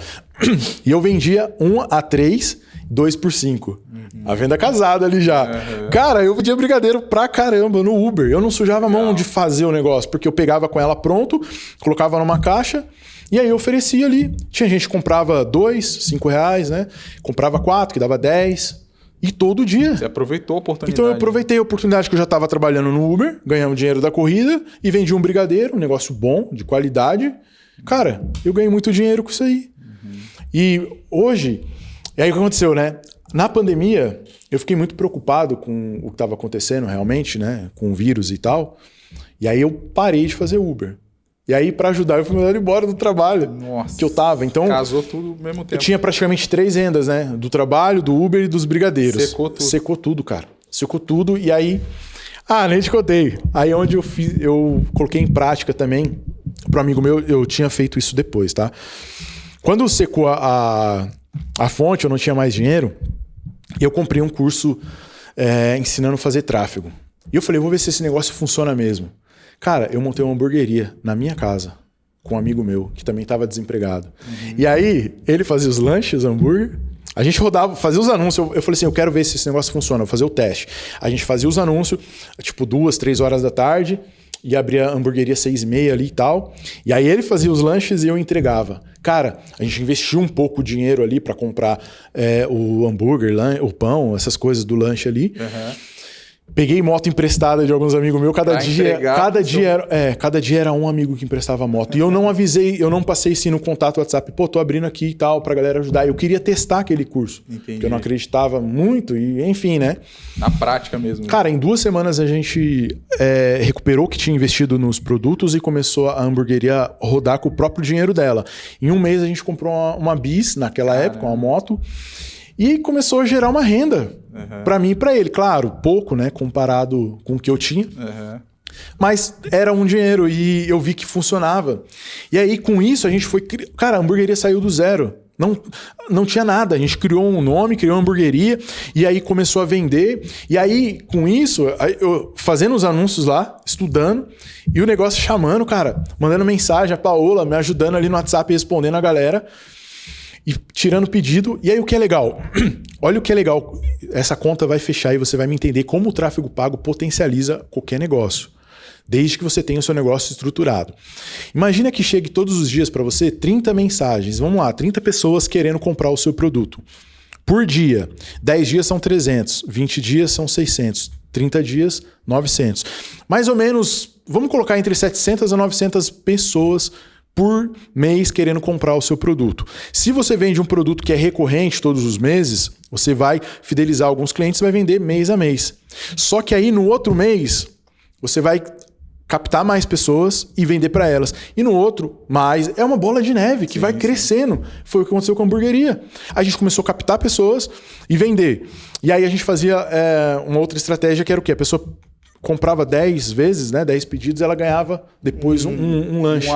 E eu vendia 1 a 3, 2 por 5. A venda casada ali já. Cara, eu vendia brigadeiro pra caramba no Uber. Eu não sujava a mão de fazer o negócio, porque eu pegava com ela pronto, colocava numa caixa e aí eu oferecia ali. Tinha gente que comprava 2, R$5, né? Comprava 4, que dava 10. E todo dia. Você aproveitou a oportunidade. Então eu aproveitei a oportunidade que eu já estava trabalhando no Uber, ganhando dinheiro da corrida e vendi um brigadeiro, um negócio bom, de qualidade. Cara, eu ganhei muito dinheiro com isso aí. E hoje... E aí o que aconteceu, né? Na pandemia, eu fiquei muito preocupado com o que estava acontecendo realmente, né? Com o vírus e tal. E aí eu parei de fazer Uber. E aí, para ajudar, eu fui mandado embora do trabalho. Nossa. Que eu tava. Então, casou tudo ao mesmo tempo. Eu tinha praticamente 3 rendas, né? Do trabalho, do Uber e dos brigadeiros. Secou tudo. Secou tudo, cara. Secou tudo. E aí... nem te contei. Aí onde eu coloquei em prática também. Para um amigo meu, eu tinha feito isso depois, tá? Quando secou a fonte, eu não tinha mais dinheiro, eu comprei um curso ensinando a fazer tráfego. E eu falei, vou ver se esse negócio funciona mesmo. Cara, eu montei uma hamburgueria na minha casa com um amigo meu, que também estava desempregado. E aí, ele fazia os lanches, hambúrguer, a gente rodava, fazia os anúncios. Eu falei assim, eu quero ver se esse negócio funciona, eu vou fazer o teste. A gente fazia os anúncios, tipo 2, 3 horas da tarde, e abria a hamburgueria 6h30 ali e tal. E aí ele fazia os lanches e eu entregava. Cara, a gente investiu um pouco de dinheiro ali para comprar o hambúrguer, o pão, essas coisas do lanche ali. Peguei moto emprestada de alguns amigos meus. Cada dia era um amigo que emprestava moto. E eu não avisei, eu não passei sim no contato WhatsApp. Pô, tô abrindo aqui e tal, pra galera ajudar. Eu queria testar aquele curso. Entendi. Porque eu não acreditava muito e enfim, né? Na prática mesmo. Cara, em 2 semanas a gente recuperou o que tinha investido nos produtos e começou a hamburgueria rodar com o próprio dinheiro dela. Em 1 mês a gente comprou uma bis naquela época, uma moto. E começou a gerar uma renda para mim e para ele. Claro, pouco, né? Comparado com o que eu tinha. Mas era um dinheiro e eu vi que funcionava. E aí, com isso, a gente foi... Cara, a hamburgueria saiu do zero. Não tinha nada. A gente criou um nome, criou uma hamburgueria e aí começou a vender. E aí, com isso, eu fazendo os anúncios lá, estudando e o negócio chamando, cara, mandando mensagem, a Paola me ajudando ali no WhatsApp, respondendo a galera e tirando pedido. E aí, o que é legal? Olha o que é legal. Essa conta vai fechar e você vai me entender como o tráfego pago potencializa qualquer negócio. Desde que você tenha o seu negócio estruturado. Imagina que chegue todos os dias para você 30 mensagens. Vamos lá, 30 pessoas querendo comprar o seu produto. Por dia. 10 dias são 300. 20 dias são 600. 30 dias, 900. Mais ou menos, vamos colocar entre 700 a 900 pessoas por mês querendo comprar o seu produto. Se você vende um produto que é recorrente todos os meses, você vai fidelizar alguns clientes e vai vender mês a mês. Só que aí no outro mês, você vai captar mais pessoas e vender para elas. E no outro, mais. É uma bola de neve que vai crescendo. Foi o que aconteceu com a hamburgueria. A gente começou a captar pessoas e vender. E aí a gente fazia uma outra estratégia que era o quê? A pessoa comprava 10 vezes, né? 10 pedidos, ela ganhava depois um lanche. Um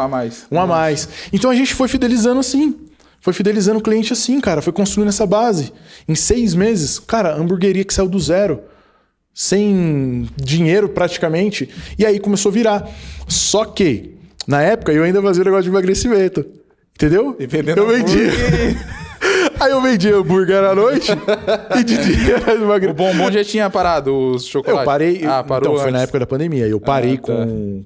a mais. Então a gente foi fidelizando assim. Foi fidelizando o cliente assim, cara. Foi construindo essa base. Em 6 meses, cara, a hamburgueria que saiu do zero. Sem dinheiro praticamente, e aí começou a virar. Só que, na época, eu ainda fazia um negócio de emagrecimento. Entendeu? Eu vendia. Aí eu vendia hambúrguer à noite e de dia o bombom já tinha parado, os chocolates? Eu parei. Parou então, antes. foi na época da pandemia. Eu parei com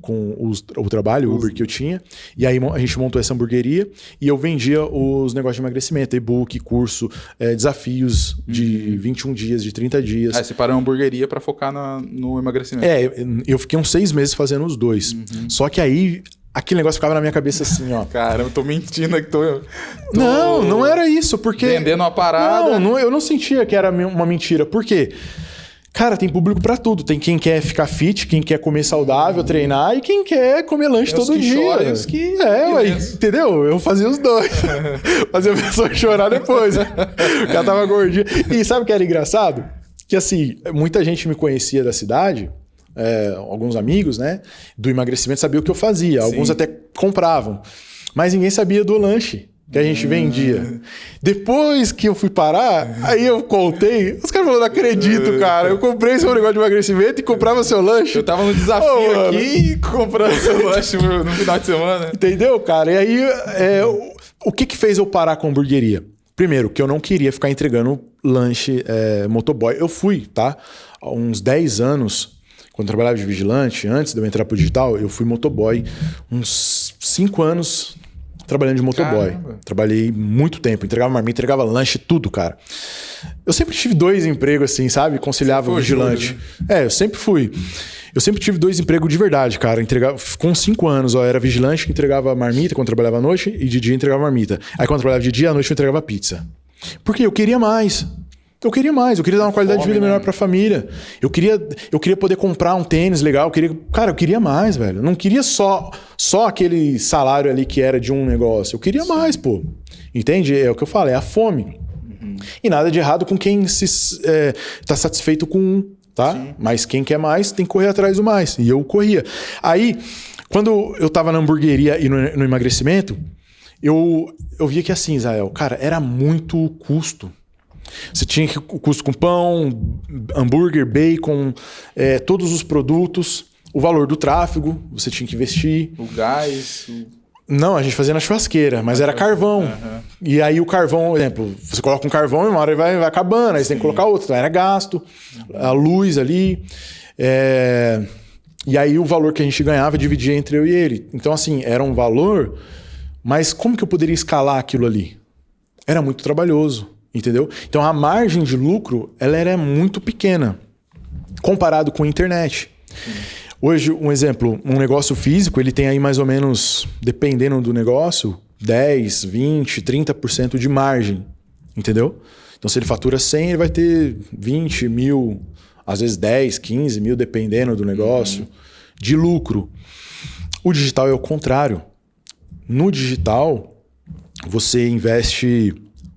o trabalho, o Uber que eu tinha. E aí a gente montou essa hamburgueria e eu vendia os negócios de emagrecimento, e-book, curso, desafios de 21 dias, de 30 dias. Aí você parou a hamburgueria para focar no emagrecimento. Eu fiquei uns 6 meses fazendo os dois. Só que aí aquele negócio ficava na minha cabeça assim, ó. Cara, eu tô mentindo aqui. Não era isso, porque... Vendendo uma parada. Não, eu não sentia que era uma mentira. Por quê? Cara, tem público pra tudo. Tem quem quer ficar fit, quem quer comer saudável, treinar, e quem quer comer lanche todo dia. Chora, e os que... entendeu? Eu fazia os dois. Fazia a pessoa chorar depois. O cara tava gordinho. E sabe o que era engraçado? Que assim, muita gente me conhecia da cidade... alguns amigos, né, do emagrecimento sabiam o que eu fazia. Sim. Alguns até compravam. Mas ninguém sabia do lanche que a gente vendia. Depois que eu fui parar, aí eu contei. Os caras falaram, não acredito, cara. Eu comprei seu negócio de emagrecimento e comprava seu lanche. Eu tava no desafio aqui comprando seu lanche no final de semana. Entendeu, cara? E aí, o que fez eu parar com a hamburgueria? Primeiro, que eu não queria ficar entregando lanche motoboy. Eu fui, tá? Há uns 10 anos... Quando eu trabalhava de vigilante, antes de eu entrar pro digital, eu fui motoboy uns 5 anos trabalhando de motoboy. Caramba. Trabalhei muito tempo, entregava marmita, entregava lanche, tudo, cara. Eu sempre tive 2 empregos assim, sabe? Conciliava o vigilante. Eu sempre fui. Eu sempre tive 2 empregos de verdade, cara. Entregava, com 5 anos, eu era vigilante que entregava marmita quando trabalhava à noite e de dia entregava marmita. Aí quando eu trabalhava de dia, à noite eu entregava pizza. Porque eu queria mais. Eu queria dar uma qualidade de vida melhor pra família. Eu queria poder comprar um tênis legal. Eu queria mais, velho. Eu não queria só aquele salário ali que era de um negócio. Eu queria mais, pô. Entende? É o que eu falo, é a fome. E nada de errado com quem tá satisfeito com um, tá? Sim. Mas quem quer mais tem que correr atrás do mais. E eu corria. Aí, quando eu tava na hamburgueria e no emagrecimento, eu via que assim, Israel, cara, era muito custo. Você tinha o custo com pão, hambúrguer, bacon, todos os produtos, o valor do tráfego, você tinha que investir. O gás... Não, a gente fazia na churrasqueira, mas era carvão. Uhum. E aí o carvão, por exemplo, você coloca um carvão e uma hora vai acabando, aí você tem que colocar outro, então era gasto, a luz ali. E aí o valor que a gente ganhava dividia entre eu e ele. Então assim, era um valor, mas como que eu poderia escalar aquilo ali? Era muito trabalhoso. Entendeu? Então a margem de lucro ela era muito pequena comparado com a internet. Hoje, um exemplo, um negócio físico ele tem aí mais ou menos, dependendo do negócio, 10, 20, 30% de margem. Entendeu? Então se ele fatura 100, ele vai ter 20 mil, às vezes 10, 15 mil, dependendo do negócio, de lucro. O digital é o contrário. No digital, você investe...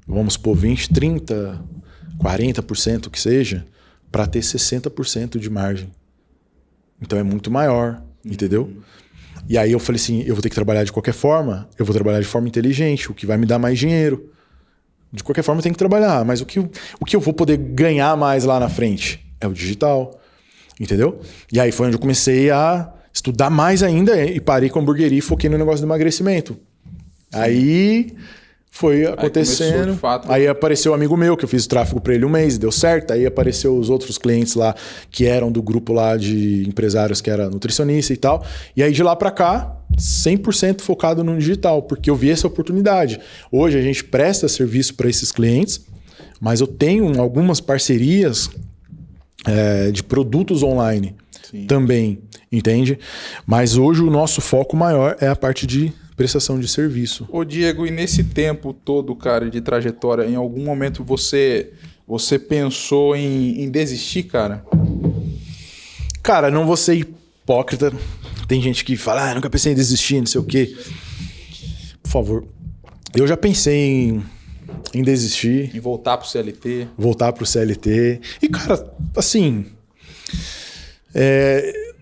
Vamos supor 20, 30, 40% que seja, para ter 60% de margem. Então é muito maior. entendeu? E aí eu falei assim, eu vou ter que trabalhar de qualquer forma, eu vou trabalhar de forma inteligente, o que vai me dar mais dinheiro. De qualquer forma eu tenho que trabalhar, mas o que eu vou poder ganhar mais lá na frente? É o digital, entendeu? E aí foi onde eu comecei a estudar mais ainda e parei com a hamburgueria e foquei no negócio do emagrecimento. Aí foi acontecendo. Aí apareceu um amigo meu, que eu fiz o tráfego para ele um mês, deu certo. Aí apareceu os outros clientes lá, que eram do grupo lá de empresários, que era nutricionista e tal. E aí de lá para cá, 100% focado no digital, porque eu vi essa oportunidade. Hoje a gente presta serviço para esses clientes, mas eu tenho algumas parcerias de produtos online também, entende? Mas hoje o nosso foco maior é a parte de prestação de serviço. Ô Diego, e nesse tempo todo, cara, de trajetória, em algum momento você pensou em desistir, cara? Cara, não vou ser hipócrita. Tem gente que fala, nunca pensei em desistir, não sei o quê. Por favor. Eu já pensei em desistir. Em voltar pro CLT. Voltar pro CLT. E, cara, assim...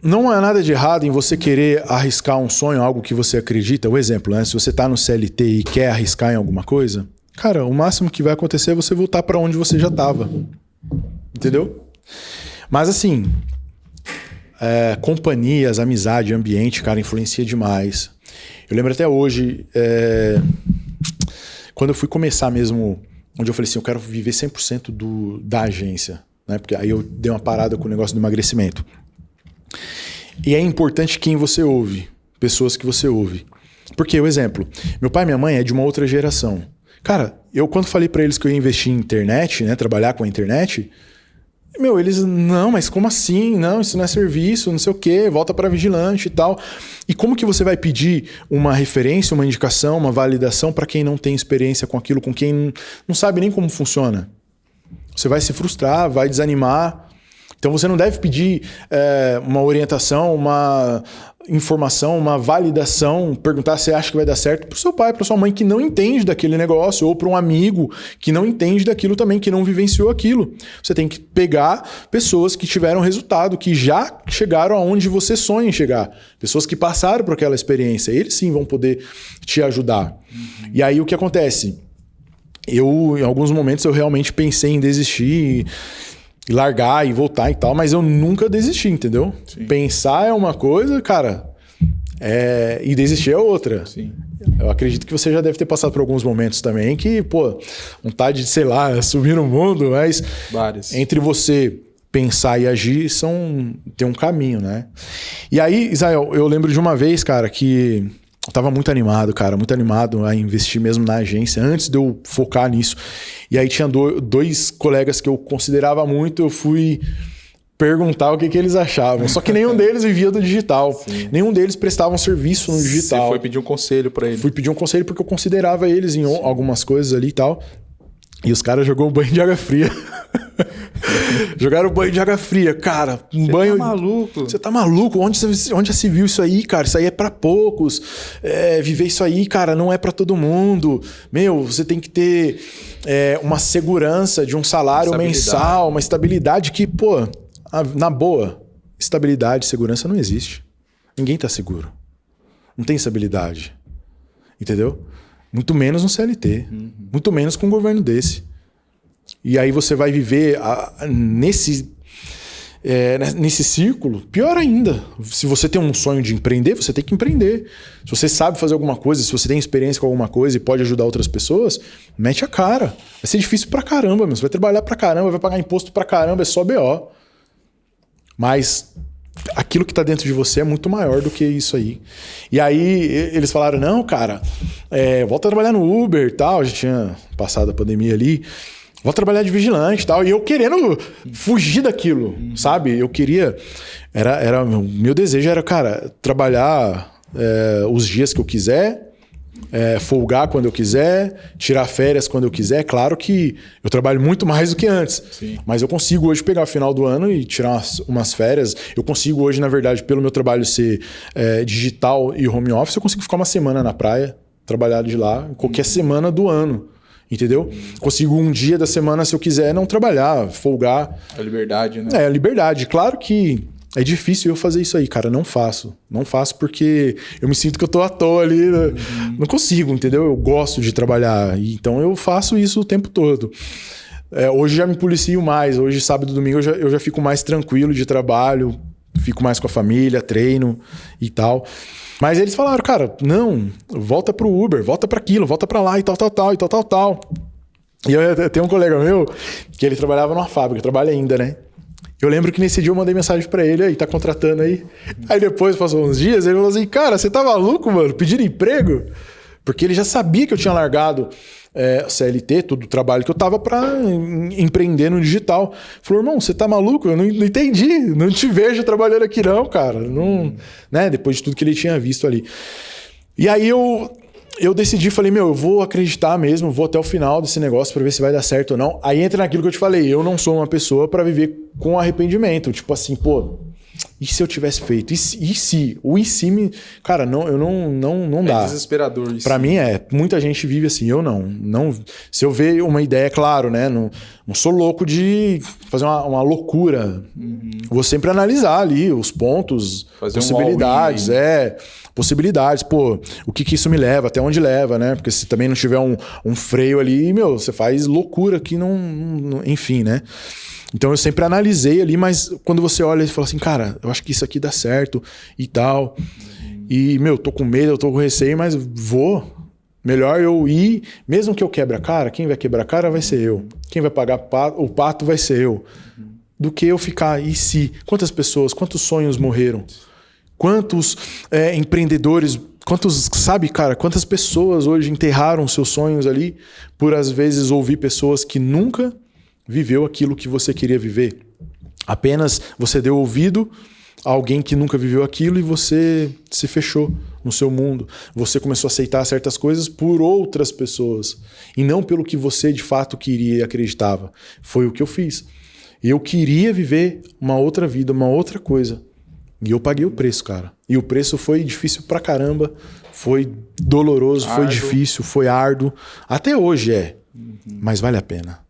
não há nada de errado em você querer arriscar um sonho, algo que você acredita. O exemplo, né? Se você tá no CLT e quer arriscar em alguma coisa, cara, o máximo que vai acontecer é você voltar para onde você já tava. Entendeu? Mas assim, companhias, amizade, ambiente, cara, influencia demais. Eu lembro até hoje, quando eu fui começar mesmo, onde eu falei assim, eu quero viver 100% da agência, né? Porque aí eu dei uma parada com o negócio do emagrecimento. E é importante quem você ouve, pessoas que você ouve. Porque, o exemplo, meu pai e minha mãe é de uma outra geração. Cara, eu quando falei pra eles que eu ia investir em internet, né, trabalhar com a internet, eles, não, mas como assim? Não, isso não é serviço, não sei o quê, volta pra vigilante e tal. E como que você vai pedir uma referência, uma indicação, uma validação pra quem não tem experiência com aquilo, com quem não sabe nem como funciona? Você vai se frustrar, vai desanimar. Então você não deve pedir uma orientação, uma informação, uma validação, perguntar se acha que vai dar certo para o seu pai, para sua mãe que não entende daquele negócio, ou para um amigo que não entende daquilo também, que não vivenciou aquilo. Você tem que pegar pessoas que tiveram resultado, que já chegaram aonde você sonha em chegar. Pessoas que passaram por aquela experiência. Eles sim vão poder te ajudar. E aí o que acontece? Em alguns momentos, eu realmente pensei em desistir e largar e voltar e tal, mas eu nunca desisti, entendeu? Sim. Pensar é uma coisa, cara, e desistir é outra. Sim. Eu acredito que você já deve ter passado por alguns momentos também que, vontade de, sei lá, subir no mundo, mas vários. Entre você pensar e agir tem um caminho, né? E aí, Israel, eu lembro de uma vez, cara, que eu tava muito animado a investir mesmo na agência, antes de eu focar nisso. E aí tinha dois colegas que eu considerava muito, eu fui perguntar o que eles achavam. Só que nenhum deles vivia do digital. Sim. Nenhum deles prestava um serviço no digital. Você foi pedir um conselho para eles? Fui pedir um conselho porque eu considerava eles em algumas coisas ali e tal. E os caras jogaram um banho de água fria. Jogaram banho de água fria, cara. Tá maluco? Você tá maluco? Onde já se viu isso aí, cara? Isso aí é pra poucos. Viver isso aí, cara, não é pra todo mundo. Você tem que ter uma segurança de um salário mensal, uma estabilidade que, na boa, estabilidade, segurança não existe. Ninguém tá seguro. Não tem estabilidade. Entendeu? Muito menos no CLT. Muito menos com um governo desse. E aí você vai viver nesse círculo, pior ainda. Se você tem um sonho de empreender, você tem que empreender. Se você sabe fazer alguma coisa, se você tem experiência com alguma coisa e pode ajudar outras pessoas, mete a cara. Vai ser difícil pra caramba, você vai trabalhar pra caramba, vai pagar imposto pra caramba, é só BO. Mas aquilo que tá dentro de você é muito maior do que isso aí. E aí eles falaram, não, cara, volta a trabalhar no Uber e tal. A gente tinha passado a pandemia ali. Vou trabalhar de vigilante e tal. E eu querendo fugir daquilo, sabe? Eu queria... meu desejo era, cara, trabalhar os dias que eu quiser, folgar quando eu quiser, tirar férias quando eu quiser. Claro que eu trabalho muito mais do que antes. Sim. Mas eu consigo hoje pegar o final do ano e tirar umas férias. Eu consigo hoje, na verdade, pelo meu trabalho ser digital e home office, eu consigo ficar uma semana na praia, trabalhar de lá, qualquer semana do ano. Entendeu? Consigo um dia da semana, se eu quiser, não trabalhar, folgar. A liberdade, né? A liberdade. Claro que É difícil eu fazer isso aí, cara. Não faço. Não faço porque eu me sinto que eu tô à toa ali. Né? Não consigo, entendeu? Eu gosto de trabalhar. Então eu faço isso o tempo todo. Hoje já me policio mais. Hoje, sábado e domingo, eu já fico mais tranquilo de trabalho. Fico mais com a família, treino e tal. Mas eles falaram, cara, não, volta pro Uber, volta pra aquilo, volta pra lá e tal. E eu tenho um colega meu que ele trabalhava numa fábrica, trabalha ainda, né? Eu lembro que nesse dia eu mandei mensagem pra ele, aí, tá contratando aí? Aí depois, passou uns dias, ele falou assim, cara, você tá maluco, mano? Pedindo emprego? Porque ele já sabia que eu tinha largado CLT, todo o trabalho que eu tava pra empreender no digital. Falou, irmão, você tá maluco? Eu não entendi, não te vejo trabalhando aqui não, cara. Não, né? Depois de tudo que ele tinha visto ali. E aí eu decidi, falei, eu vou acreditar mesmo, vou até o final desse negócio pra ver se vai dar certo ou não. Aí entra naquilo que eu te falei, eu não sou uma pessoa pra viver com arrependimento. Tipo assim, pô, e se eu tivesse feito? E se? O e se me... Cara, não dá. É desesperador isso. Pra mim muita gente vive assim, eu não. Se eu ver uma ideia, claro, né? Não sou louco de fazer uma loucura. Vou sempre analisar ali os pontos, fazer possibilidades, possibilidades, pô, o que isso me leva, até onde leva, né? Porque se também não tiver um freio ali, você faz loucura que enfim, né? Então eu sempre analisei ali, mas quando você olha e fala assim, cara, eu acho que isso aqui dá certo e tal. E, tô com medo, eu tô com receio, mas vou. Melhor eu ir, mesmo que eu quebre a cara, quem vai quebrar a cara vai ser eu. Quem vai pagar o pato vai ser eu. Do que eu ficar, e se? Quantas pessoas, quantos sonhos morreram? Quantos empreendedores, quantas pessoas hoje enterraram seus sonhos ali por às vezes ouvir pessoas que nunca viveu aquilo que você queria viver. Apenas você deu ouvido a alguém que nunca viveu aquilo e você se fechou no seu mundo. Você começou a aceitar certas coisas por outras pessoas e não pelo que você de fato queria e acreditava. Foi o que eu fiz. Eu queria viver uma outra vida, uma outra coisa. E eu paguei o preço, cara. E o preço foi difícil pra caramba. Foi doloroso, foi difícil, foi árduo. Até hoje Mas vale a pena.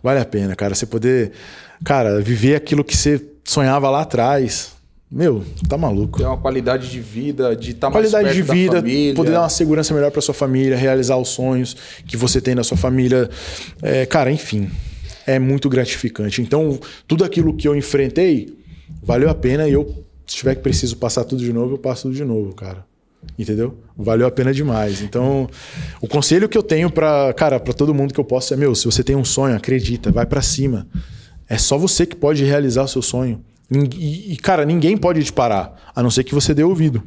Vale a pena, cara. Você poder, cara, viver aquilo que você sonhava lá atrás. Tá maluco. Ter uma qualidade de vida, de estar mais perto da família. Qualidade de vida, poder dar uma segurança melhor pra sua família, realizar os sonhos que você tem na sua família. Cara, enfim, é muito gratificante. Então, tudo aquilo que eu enfrentei, valeu a pena e se tiver que preciso passar tudo de novo, eu passo tudo de novo, cara. Entendeu? Valeu a pena demais. Então, o conselho que eu tenho pra todo mundo que eu posso é, se você tem um sonho, acredita, vai pra cima. É só você que pode realizar o seu sonho. E, cara, ninguém pode te parar, a não ser que você dê ouvido.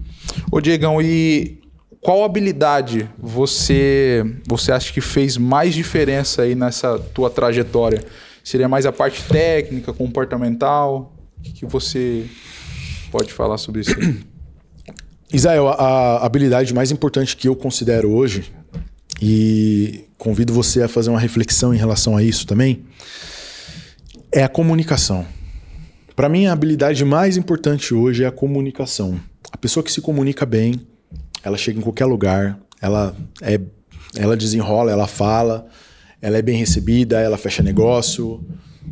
Ô, Diegão, e qual habilidade você acha que fez mais diferença aí nessa tua trajetória? Seria mais a parte técnica, comportamental? O que você pode falar sobre isso aí? Isael, a habilidade mais importante que eu considero hoje, e convido você a fazer uma reflexão em relação a isso também, é a comunicação. Para mim, a habilidade mais importante hoje é a comunicação. A pessoa que se comunica bem, ela chega em qualquer lugar, ela desenrola, ela fala, ela é bem recebida, ela fecha negócio.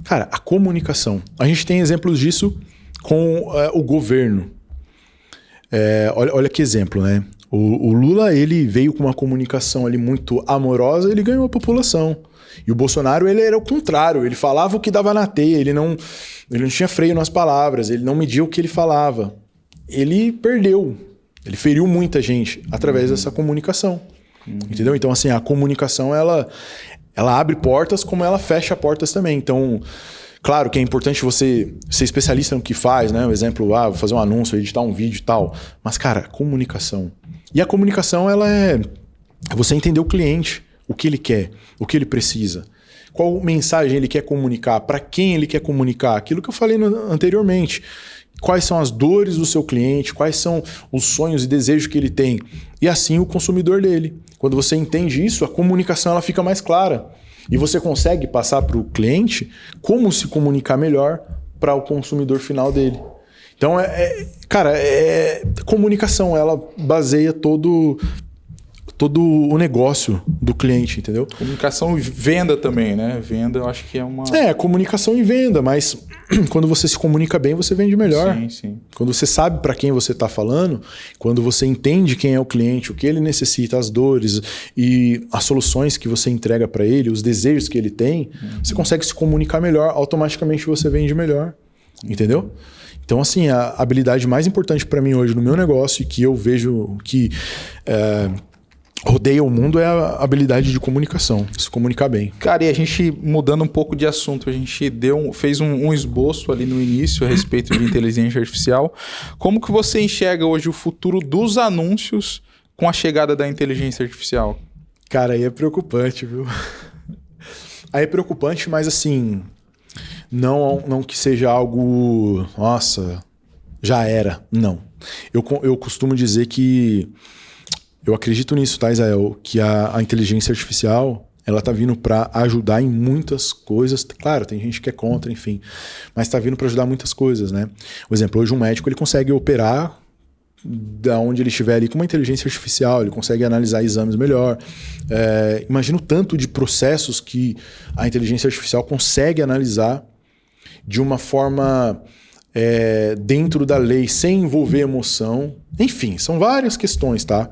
Cara, a comunicação. A gente tem exemplos disso com o governo. Olha que exemplo, né? O Lula, ele veio com uma comunicação ali muito amorosa, ele ganhou a população. E o Bolsonaro, ele era o contrário, ele falava o que dava na teia, ele não tinha freio nas palavras, ele não media o que ele falava. Ele perdeu, ele feriu muita gente através dessa comunicação. Entendeu? Então, assim, a comunicação, ela abre portas como ela fecha portas também. Então, claro que é importante você ser especialista no que faz, né? O exemplo, vou fazer um anúncio, editar um vídeo e tal. Mas, cara, comunicação. E a comunicação, ela é você entender o cliente, o que ele quer, o que ele precisa. Qual mensagem ele quer comunicar, para quem ele quer comunicar. Aquilo que eu falei anteriormente. Quais são as dores do seu cliente, quais são os sonhos e desejos que ele tem. E assim o consumidor dele. Quando você entende isso, a comunicação ela fica mais clara. E você consegue passar para o cliente como se comunicar melhor para o consumidor final dele. Então, comunicação, ela baseia todo todo o negócio do cliente, entendeu? Comunicação e venda também, né? Venda eu acho que é uma... Comunicação e venda, mas quando você se comunica bem, você vende melhor. Sim, sim. Quando você sabe para quem você está falando, quando você entende quem é o cliente, o que ele necessita, as dores e as soluções que você entrega para ele, os desejos que ele tem, você consegue se comunicar melhor, automaticamente você vende melhor, entendeu? Então, assim, a habilidade mais importante para mim hoje no meu negócio e que eu vejo que rodeia o mundo é a habilidade de comunicação, se comunicar bem. Cara, e a gente, mudando um pouco de assunto, a gente fez um esboço ali no início a respeito de inteligência artificial. Como que você enxerga hoje o futuro dos anúncios com a chegada da inteligência artificial? Cara, aí é preocupante, viu? Aí é preocupante, mas assim, não que seja algo, nossa, já era, não. Eu costumo dizer que eu acredito nisso, tá, Israel? Que a inteligência artificial, ela tá vindo para ajudar em muitas coisas. Claro, tem gente que é contra, enfim. Mas tá vindo para ajudar muitas coisas, né? Por exemplo, hoje um médico ele consegue operar da onde ele estiver ali com uma inteligência artificial, ele consegue analisar exames melhor. Imagina o tanto de processos que a inteligência artificial consegue analisar de uma forma dentro da lei, sem envolver emoção. Enfim, são várias questões, tá?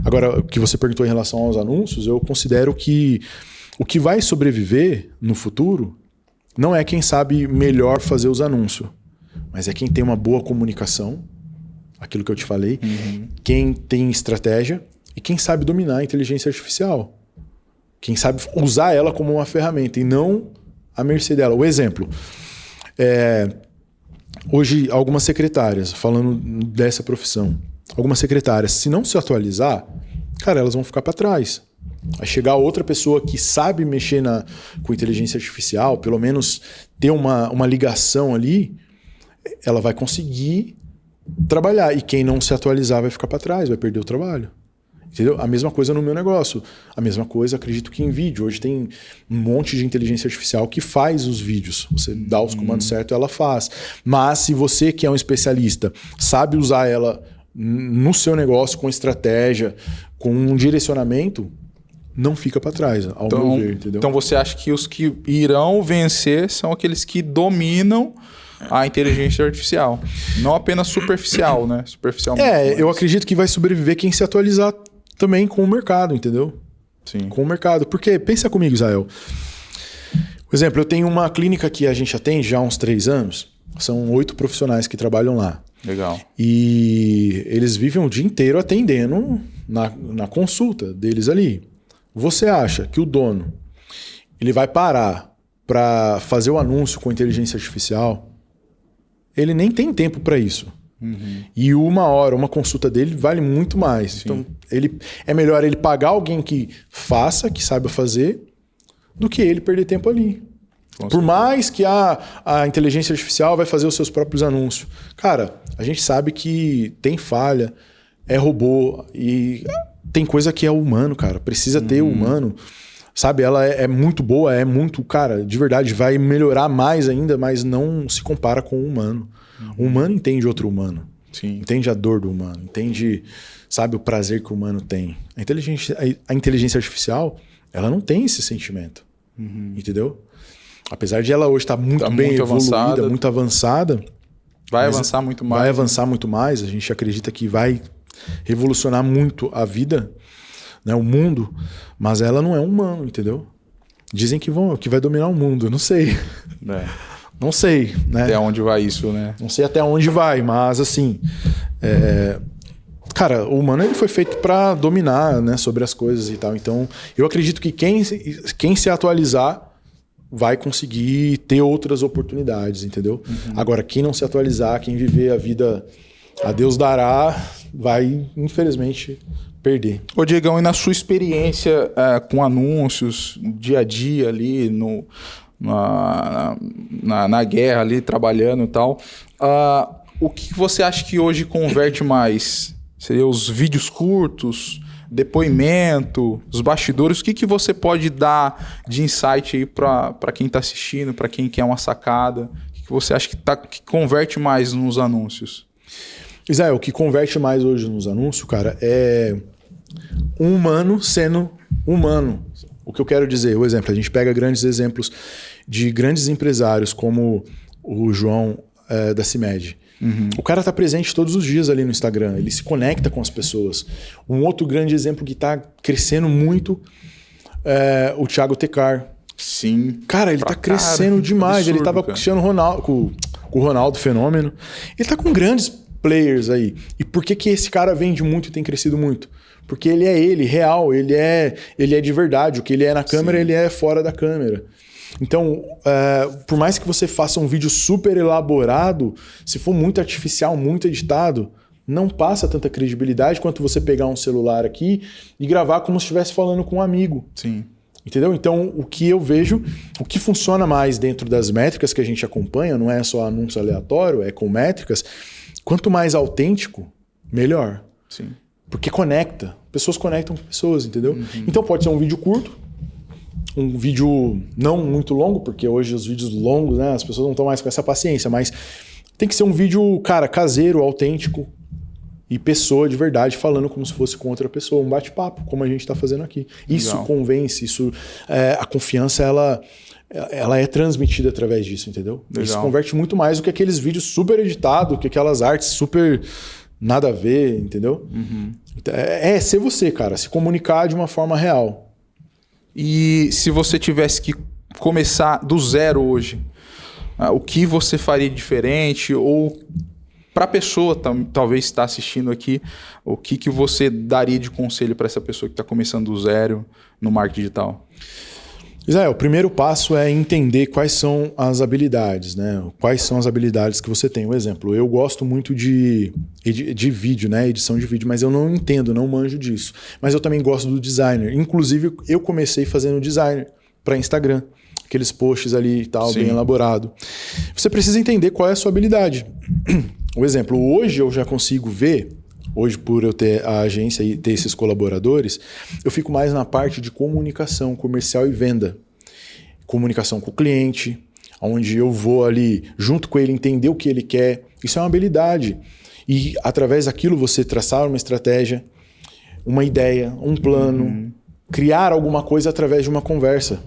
Agora, o que você perguntou em relação aos anúncios, eu considero que o que vai sobreviver no futuro não é quem sabe melhor fazer os anúncios, mas é quem tem uma boa comunicação, aquilo que eu te falei, quem tem estratégia e quem sabe dominar a inteligência artificial. Quem sabe usar ela como uma ferramenta e não à mercê dela. O exemplo, hoje algumas secretárias, falando dessa profissão, algumas secretárias, se não se atualizar, cara, elas vão ficar para trás. Vai chegar outra pessoa que sabe mexer com inteligência artificial, pelo menos ter uma ligação ali, ela vai conseguir trabalhar. E quem não se atualizar vai ficar para trás, vai perder o trabalho. Entendeu? A mesma coisa no meu negócio. A mesma coisa, acredito que em vídeo. Hoje tem um monte de inteligência artificial que faz os vídeos. Você dá os comandos certos, ela faz. Mas se você que é um especialista sabe usar ela no seu negócio com estratégia, com um direcionamento, não fica para trás, ao meu ver, entendeu? Então você acha que os que irão vencer são aqueles que dominam a inteligência artificial. Não apenas superficial, né? Superficialmente. Eu acredito que vai sobreviver quem se atualizar também com o mercado, entendeu? Sim. Com o mercado. Porque, pensa comigo, Israel. Por exemplo, eu tenho uma clínica que a gente atende já há uns 3 anos. São 8 profissionais que trabalham lá. Legal. E eles vivem o dia inteiro atendendo na consulta deles ali. Você acha que o dono ele vai parar para fazer o anúncio com inteligência artificial? Ele nem tem tempo para isso. E 1 hora, uma consulta dele vale muito mais. Sim. Então, é melhor ele pagar alguém que faça, que saiba fazer, do que ele perder tempo ali. Por mais que a inteligência artificial vai fazer os seus próprios anúncios. Cara, a gente sabe que tem falha, é robô e tem coisa que é humano, cara. Precisa ter humano. Sabe, ela é muito boa, é muito, cara, de verdade, vai melhorar mais ainda, mas não se compara com o humano. O humano entende outro humano. Sim. Entende a dor do humano, entende, sabe, o prazer que o humano tem. A inteligência artificial, ela não tem esse sentimento. Entendeu? Apesar de ela hoje estar muito bem evoluída, muito avançada. Vai avançar muito mais. Vai avançar muito mais. A gente acredita que vai revolucionar muito a vida, né, o mundo, mas ela não é humano, entendeu? Dizem que vai dominar o mundo, eu não sei. Não sei, né? Até onde vai isso, né? Não sei até onde vai, mas assim, cara, o humano ele foi feito para dominar, né, sobre as coisas e tal. Então, eu acredito que quem se atualizar vai conseguir ter outras oportunidades, entendeu? Agora, quem não se atualizar, quem viver a vida a Deus dará, vai, infelizmente, perder. Ô Diegão, e na sua experiência com anúncios, dia a dia ali, na guerra ali, trabalhando e tal, o que você acha que hoje converte mais? Seria os vídeos curtos, depoimento, os bastidores? O que você pode dar de insight aí para quem está assistindo, para quem quer uma sacada? O que você acha que converte mais nos anúncios? Israel, o que converte mais hoje nos anúncios, cara, é um humano sendo humano. O que eu quero dizer, o exemplo, a gente pega grandes exemplos de grandes empresários como o João da CIMED. O cara tá presente todos os dias ali no Instagram, ele se conecta com as pessoas. Um outro grande exemplo que tá crescendo muito é o Thiago Tecar. Sim. Cara, ele tá crescendo demais. Absurdo, ele tava com o Cristiano Ronaldo, com o Ronaldo Fenômeno. Ele tá com grandes players aí. E por que esse cara vende muito e tem crescido muito? Porque ele é real, ele é de verdade. O que ele é na câmera, Sim. ele é fora da câmera. Então, por mais que você faça um vídeo super elaborado, se for muito artificial, muito editado, não passa tanta credibilidade quanto você pegar um celular aqui e gravar como se estivesse falando com um amigo. Sim. Entendeu? Então, o que eu vejo, o que funciona mais dentro das métricas que a gente acompanha, não é só anúncio aleatório, é com métricas, quanto mais autêntico, melhor. Sim. Porque conecta. Pessoas conectam com pessoas, entendeu? Então pode ser um vídeo curto, um vídeo não muito longo, porque hoje os vídeos longos, né, as pessoas não estão mais com essa paciência, mas tem que ser um vídeo, cara, caseiro, autêntico e pessoa de verdade falando como se fosse com outra pessoa, um bate-papo, como a gente está fazendo aqui. Isso Legal. Convence, isso, a confiança, ela é transmitida através disso, entendeu? Legal. Isso converte muito mais do que aqueles vídeos super editados, que aquelas artes super nada a ver, entendeu? É ser você, cara, se comunicar de uma forma real. E se você tivesse que começar do zero hoje, o que você faria diferente? Ou para a pessoa talvez está assistindo aqui, o que você daria de conselho para essa pessoa que está começando do zero no marketing digital? Israel, o primeiro passo é entender quais são as habilidades, né? Quais são as habilidades que você tem. Um exemplo, eu gosto muito de vídeo, né? Edição de vídeo, mas eu não entendo, não manjo disso. Mas eu também gosto do designer. Inclusive, eu comecei fazendo designer para Instagram. Aqueles posts ali e tal, Sim. bem elaborado. Você precisa entender qual é a sua habilidade. Um exemplo, hoje eu já consigo ver... Hoje, por eu ter a agência e ter esses colaboradores, eu fico mais na parte de comunicação comercial e venda. Comunicação com o cliente, onde eu vou ali junto com ele entender o que ele quer. Isso é uma habilidade. E através daquilo você traçar uma estratégia, uma ideia, um plano, criar alguma coisa através de uma conversa.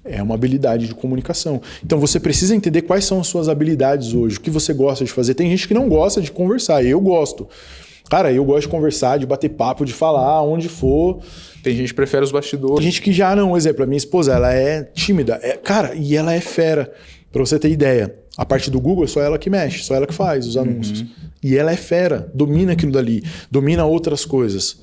É uma habilidade de comunicação. Então você precisa entender quais são as suas habilidades hoje, o que você gosta de fazer. Tem gente que não gosta de conversar, eu gosto. Cara, eu gosto de conversar, de bater papo, de falar onde for. Tem gente que prefere os bastidores. Tem gente que já não. Exemplo, a minha esposa, ela é tímida. Cara, e ela é fera. Pra você ter ideia, a parte do Google é só ela que mexe, só ela que faz os anúncios. E ela é fera, domina aquilo dali, domina outras coisas.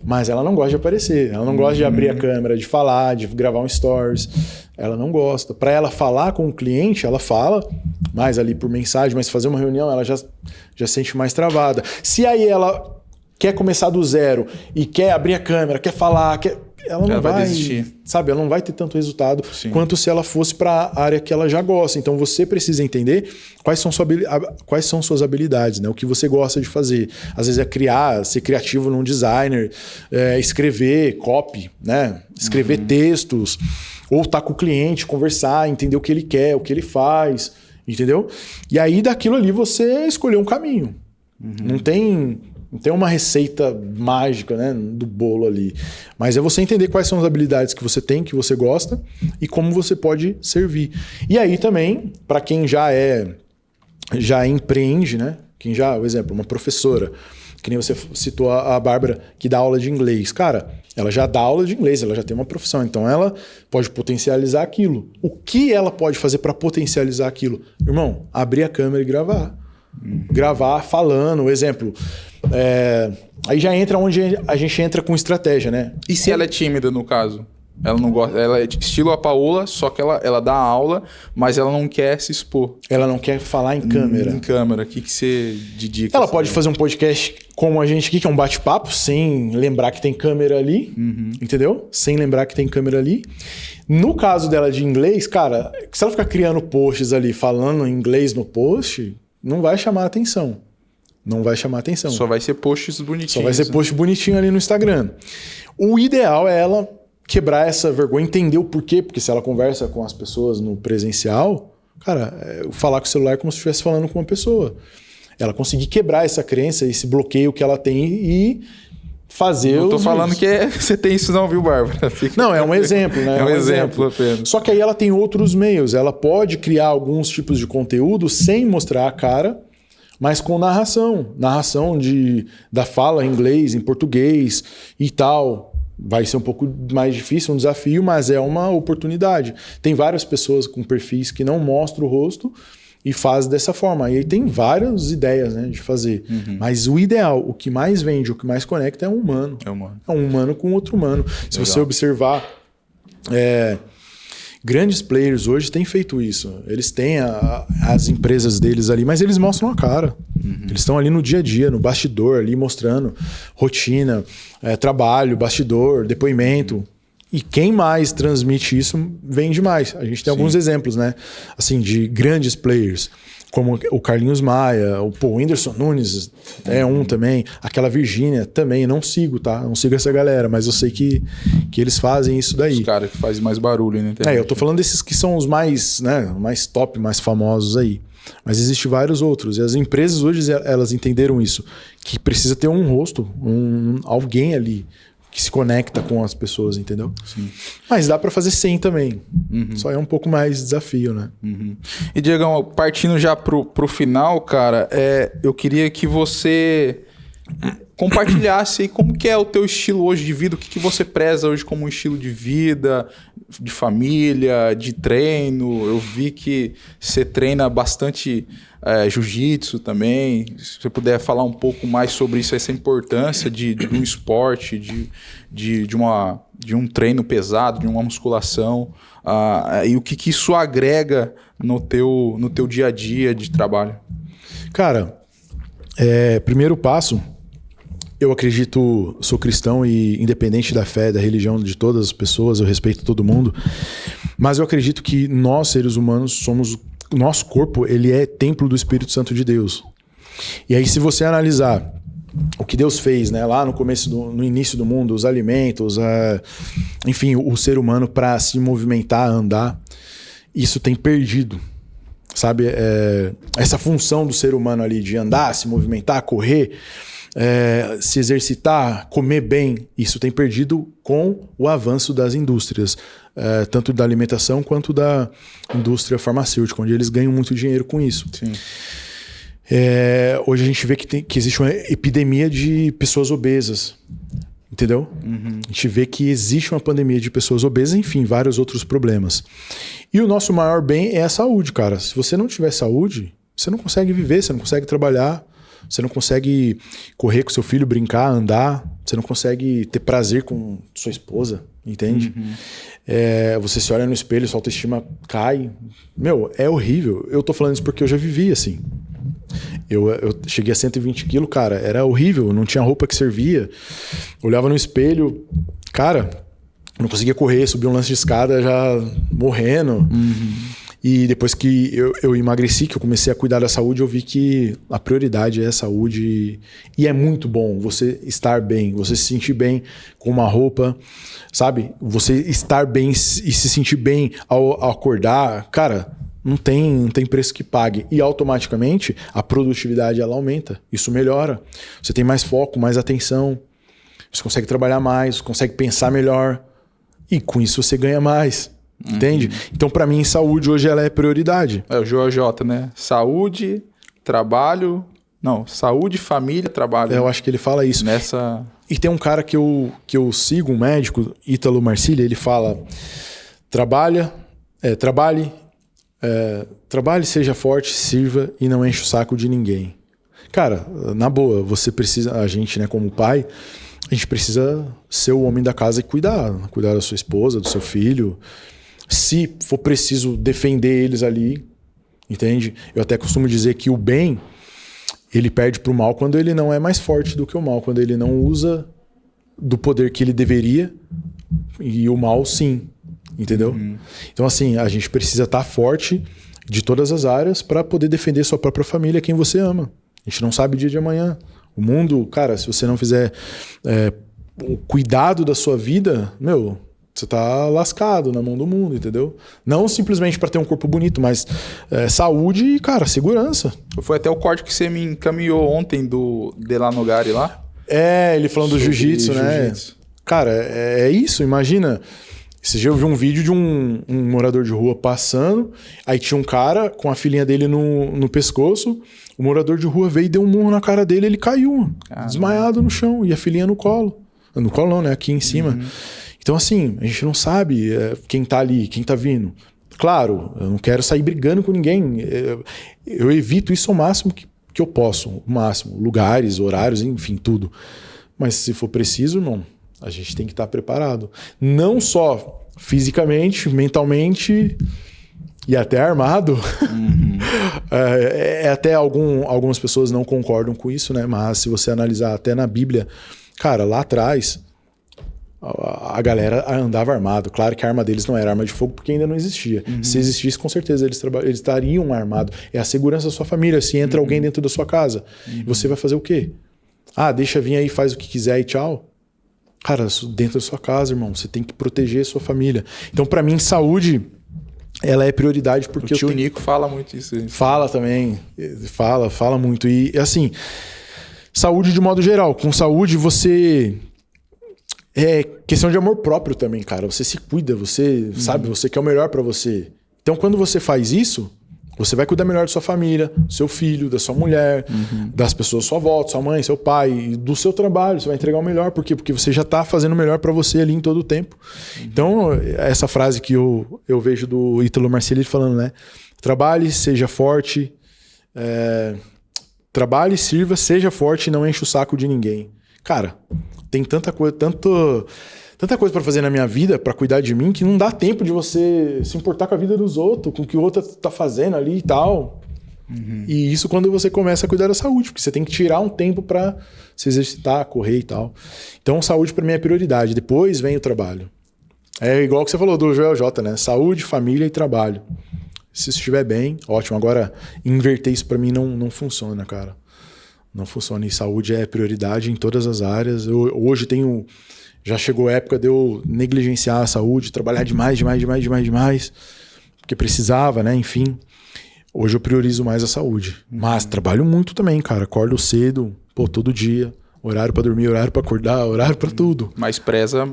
Mas ela não gosta de aparecer, ela não gosta de abrir a câmera, de falar, de gravar um stories. Ela não gosta. Para ela falar com o cliente, ela fala mais ali por mensagem, mas fazer uma reunião ela já sente mais travada. Se aí ela quer começar do zero e quer abrir a câmera, quer falar, ela não vai desistir. Sabe, ela não vai ter tanto resultado Sim. quanto se ela fosse para a área que ela já gosta. Então você precisa entender quais são suas habilidades, né? O que você gosta de fazer. Às vezes é ser criativo num designer, escrever copy, né? Escrever textos, ou estar com o cliente, conversar, entender o que ele quer, o que ele faz, entendeu? E aí daquilo ali você escolheu um caminho. Não tem uma receita mágica, né, do bolo ali. Mas é você entender quais são as habilidades que você tem, que você gosta e como você pode servir. E aí também, para quem já empreende, né? Quem já, por exemplo, uma professora, que nem você citou a Bárbara, que dá aula de inglês. Cara, ela já dá aula de inglês, ela já tem uma profissão, então ela pode potencializar aquilo. O que ela pode fazer para potencializar aquilo? Irmão, abrir a câmera e gravar. Gravar falando, exemplo... aí já entra onde a gente entra com estratégia, né? E se ela é tímida, no caso? Ela não gosta, ela é estilo a Paola, só que ela dá aula, mas ela não quer se expor. Ela não quer falar em câmera. Em câmera, o que você dedica? Ela pode fazer um podcast como a gente aqui, que é um bate-papo, sem lembrar que tem câmera ali, entendeu? Sem lembrar que tem câmera ali. No caso dela de inglês, cara, se ela ficar criando posts ali, falando inglês no post, não vai chamar atenção. Não vai chamar atenção. Só vai ser posts bonitinhos. Só vai ser post bonitinho ali no Instagram. O ideal é ela quebrar essa vergonha, entender o porquê, porque se ela conversa com as pessoas no presencial, cara, falar com o celular é como se estivesse falando com uma pessoa. Ela conseguir quebrar essa crença, esse bloqueio que ela tem e fazer Não tô os falando vídeos. que você tem isso não, viu, Bárbara? Não, é um exemplo, né? É um exemplo apenas. Só que aí ela tem outros meios. Ela pode criar alguns tipos de conteúdo sem mostrar a cara, mas com narração. Narração da fala em inglês, em português e tal. Vai ser um pouco mais difícil, um desafio, mas é uma oportunidade. Tem várias pessoas com perfis que não mostram o rosto e fazem dessa forma. E aí tem várias ideias, né, de fazer. Mas o ideal, o que mais vende, o que mais conecta é um humano. É um humano com outro humano. Se você observar, grandes players hoje têm feito isso. Eles têm as empresas deles ali, mas eles mostram a cara. Eles estão ali no dia a dia, no bastidor, ali mostrando rotina, trabalho, bastidor, depoimento. E quem mais transmite isso vende mais. A gente tem alguns exemplos, né? Assim, de grandes players, como o Carlinhos Maia, o Whindersson Nunes é um também, aquela Virgínia também. Não sigo, tá? Não sigo essa galera, mas eu sei que eles fazem isso daí. Os caras que fazem mais barulho na internet. Eu tô falando desses que são os mais, né, mais top, mais famosos aí. Mas existem vários outros. E as empresas hoje, elas entenderam isso. Que precisa ter um rosto, alguém ali que se conecta com as pessoas, entendeu? Sim. Mas dá para fazer sem também. Só é um pouco mais desafio, né? E, Diegão, partindo já pro final, cara, eu queria que você compartilhasse aí como que é o teu estilo hoje de vida, o que você preza hoje como um estilo de vida, de família, de treino. Eu vi que você treina bastante jiu-jitsu também. Se você puder falar um pouco mais sobre isso, essa importância de um esporte, de um treino pesado, de uma musculação, e o que isso agrega no teu dia a dia de trabalho. Cara, primeiro passo, eu acredito, sou cristão e independente da fé, da religião de todas as pessoas, eu respeito todo mundo, mas eu acredito que nós, seres humanos, o nosso corpo, ele é templo do Espírito Santo de Deus. E aí, se você analisar o que Deus fez, né, lá no início do mundo, os alimentos, enfim, o ser humano para se movimentar, andar, isso tem perdido. Sabe, essa função do ser humano ali de andar, se movimentar, correr, se exercitar, comer bem, isso tem perdido com o avanço das indústrias, tanto da alimentação quanto da indústria farmacêutica, onde eles ganham muito dinheiro com isso. Sim. Hoje a gente vê que existe uma epidemia de pessoas obesas, entendeu? A gente vê que existe uma pandemia de pessoas obesas, enfim, vários outros problemas. E o nosso maior bem é a saúde, cara. Se você não tiver saúde, você não consegue viver, você não consegue trabalhar, você não consegue correr com seu filho, brincar, andar, você não consegue ter prazer com sua esposa, entende? Você se olha no espelho, sua autoestima cai. Meu, é horrível. Eu tô falando isso porque eu já vivi assim. Eu cheguei a 120 quilos, cara, era horrível, não tinha roupa que servia. Olhava no espelho, cara, não conseguia correr, subia um lance de escada já morrendo. E depois que eu emagreci, que eu comecei a cuidar da saúde, eu vi que a prioridade é a saúde. E é muito bom você estar bem, você se sentir bem com uma roupa, sabe? Você estar bem e se sentir bem ao acordar, cara, não tem preço que pague. E automaticamente a produtividade ela aumenta, isso melhora. Você tem mais foco, mais atenção, você consegue trabalhar mais, consegue pensar melhor e com isso você ganha mais. Entende? Então, pra mim, saúde hoje ela é prioridade. É o JJ, né? Saúde, trabalho... Não, saúde, família, trabalho. Eu acho que ele fala isso. E tem um cara que eu sigo, um médico, Ítalo Marcília, ele fala: trabalhe, seja forte, sirva e não enche o saco de ninguém. Cara, na boa, você precisa, a gente, né, como pai, a gente precisa ser o homem da casa e cuidar da sua esposa, do seu filho. Se for preciso defender eles ali, entende? Eu até costumo dizer que o bem, ele perde pro mal quando ele não é mais forte do que o mal, quando ele não usa do poder que ele deveria, e o mal sim, entendeu? Então assim, a gente precisa estar forte de todas as áreas para poder defender sua própria família, quem você ama. A gente não sabe o dia de amanhã. O mundo, cara, se você não fizer o cuidado da sua vida, meu... Você tá lascado na mão do mundo, entendeu? Não simplesmente para ter um corpo bonito, mas saúde e, cara, segurança. Foi até o corte que você me encaminhou ontem do Delano Gari lá. Ele falando do jiu-jitsu, né? Cara, é isso, imagina. Esse dia eu vi um vídeo de um morador de rua passando, aí tinha um cara com a filhinha dele no pescoço, o morador de rua veio e deu um murro na cara dele, ele caiu, desmaiado no chão, e a filhinha no colo. No colo não, né? Aqui em cima. Então assim, a gente não sabe quem tá ali, quem tá vindo. Claro, eu não quero sair brigando com ninguém, eu evito isso ao máximo que eu posso, o máximo, lugares, horários, enfim, tudo. Mas se for preciso, irmão, a gente tem que estar preparado. Não só fisicamente, mentalmente e até armado. Até algumas pessoas não concordam com isso, né? Mas se você analisar até na Bíblia, cara, lá atrás a galera andava armado. Claro que a arma deles não era arma de fogo porque ainda não existia. Se existisse, com certeza eles estariam armados. É a segurança da sua família. Se entra alguém dentro da sua casa, você vai fazer o quê? Deixa vir aí, faz o que quiser e tchau. Cara, dentro da sua casa, irmão, você tem que proteger a sua família. Então, pra mim, saúde, ela é prioridade porque o tio Nico fala muito isso. Fala também, fala muito. E assim, saúde de modo geral. Com saúde, você... É questão de amor próprio também, cara. Você se cuida, você sabe, você quer o melhor pra você. Então, quando você faz isso, você vai cuidar melhor da sua família, do seu filho, da sua mulher, das pessoas à sua volta, sua mãe, seu pai, do seu trabalho. Você vai entregar o melhor. Por quê? Porque você já tá fazendo o melhor pra você ali em todo o tempo. Então, essa frase que eu vejo do Ítalo Marcilli falando, né? Trabalhe, seja forte. Trabalhe, sirva, seja forte e não enche o saco de ninguém. Cara, tem tanta coisa para fazer na minha vida, para cuidar de mim, que não dá tempo de você se importar com a vida dos outros, com o que o outro tá fazendo ali e tal. E isso quando você começa a cuidar da saúde, porque você tem que tirar um tempo para se exercitar, correr e tal. Então, saúde para mim é prioridade. Depois vem o trabalho. É igual que você falou do Joel J, né? Saúde, família e trabalho. Se estiver bem, ótimo. Agora, inverter isso para mim não funciona, cara. Não funciona. E saúde é prioridade em todas as áreas. Hoje já chegou a época de eu negligenciar a saúde, trabalhar demais, porque precisava, né? Enfim, hoje eu priorizo mais a saúde. Mas trabalho muito também, cara. Acordo cedo, todo dia. Horário pra dormir, horário pra acordar, horário pra tudo. Mas preza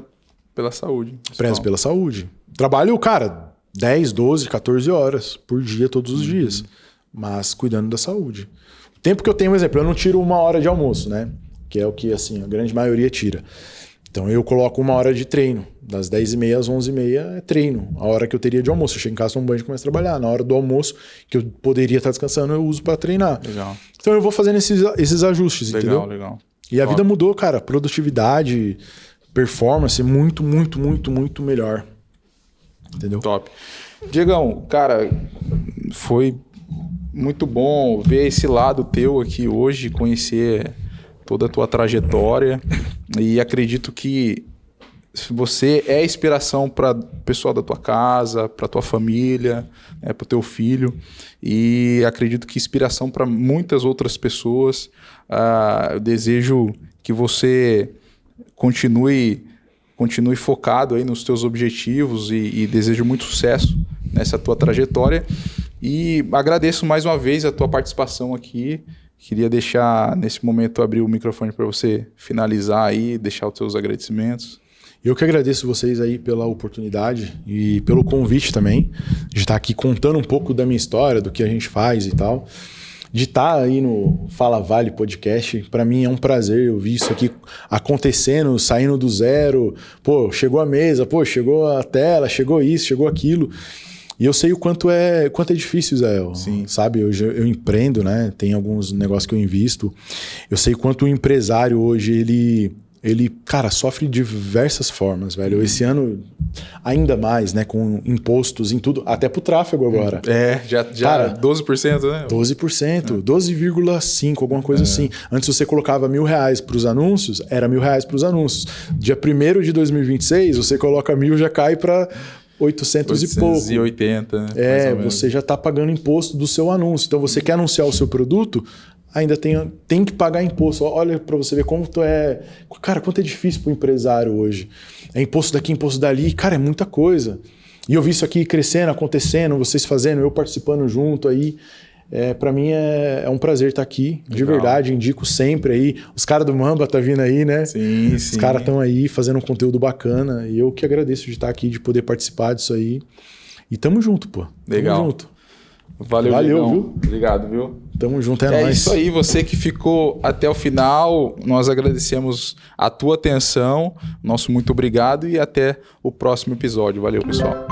pela saúde. Prezo pela saúde. Trabalho, cara, 10, 12, 14 horas por dia, todos os dias. Mas cuidando da saúde. O tempo que eu tenho, por exemplo, eu não tiro 1 hora de almoço, né? Que é o que, assim, a grande maioria tira. Então eu coloco 1 hora de treino. Das 10h30 às 11h30 é treino. A hora que eu teria de almoço. Eu chego em casa, tomo banho e começo a trabalhar. Na hora do almoço, que eu poderia estar descansando, eu uso para treinar. Legal. Então eu vou fazendo esses ajustes, entendeu? Legal. E a vida mudou, cara. Produtividade, performance, muito melhor. Entendeu? Top. Diegão, cara, foi muito bom ver esse lado teu aqui hoje, conhecer toda a tua trajetória, e acredito que você é inspiração para o pessoal da tua casa, para tua família, para o teu filho, e acredito que inspiração para muitas outras pessoas. Eu desejo que você continue focado aí nos teus objetivos e desejo muito sucesso nessa tua trajetória. E agradeço mais uma vez a tua participação aqui. Queria deixar, nesse momento, abrir o microfone para você finalizar aí, deixar os teus agradecimentos. Eu que agradeço vocês aí pela oportunidade e pelo convite também, de estar aqui contando um pouco da minha história, do que a gente faz e tal. De estar aí no Fala Vale Podcast, para mim é um prazer. Eu vi isso aqui acontecendo, saindo do zero. Pô, chegou a mesa, chegou a tela, chegou isso, chegou aquilo. E eu sei o quanto é difícil, Zé. Sim. Sabe, eu empreendo, né? Tem alguns negócios que eu invisto. Eu sei quanto o empresário hoje, ele, cara, sofre de diversas formas, velho. Esse ano, ainda mais, né? Com impostos em tudo, até pro tráfego agora. Já cara, 12%, né? 12%, 12,5%, alguma coisa assim. Antes você colocava R$1.000 pros anúncios, era R$1.000 pros anúncios. Dia 1º de 2026, você coloca 1.000, já cai para 800 e pouco. 880, né? Você já está pagando imposto do seu anúncio. Então, você quer anunciar o seu produto, ainda tem que pagar imposto. Olha para você ver como Cara, quanto é difícil para o empresário hoje. É imposto daqui, imposto dali. Cara, é muita coisa. E eu vi isso aqui crescendo, acontecendo, vocês fazendo, eu participando junto aí. Para mim é um prazer estar aqui, de Legal. verdade, indico sempre aí. Os caras do Mamba tá vindo aí, né? Sim, Os caras estão aí fazendo um conteúdo bacana e eu que agradeço de estar aqui, de poder participar disso aí. E tamo junto, pô. Legal. Tamo junto. Valeu, viu? Obrigado, viu? Tamo junto, é É nóis. isso aí, você que ficou até o final, nós agradecemos a tua atenção, nosso muito obrigado e até o próximo episódio. Valeu, pessoal.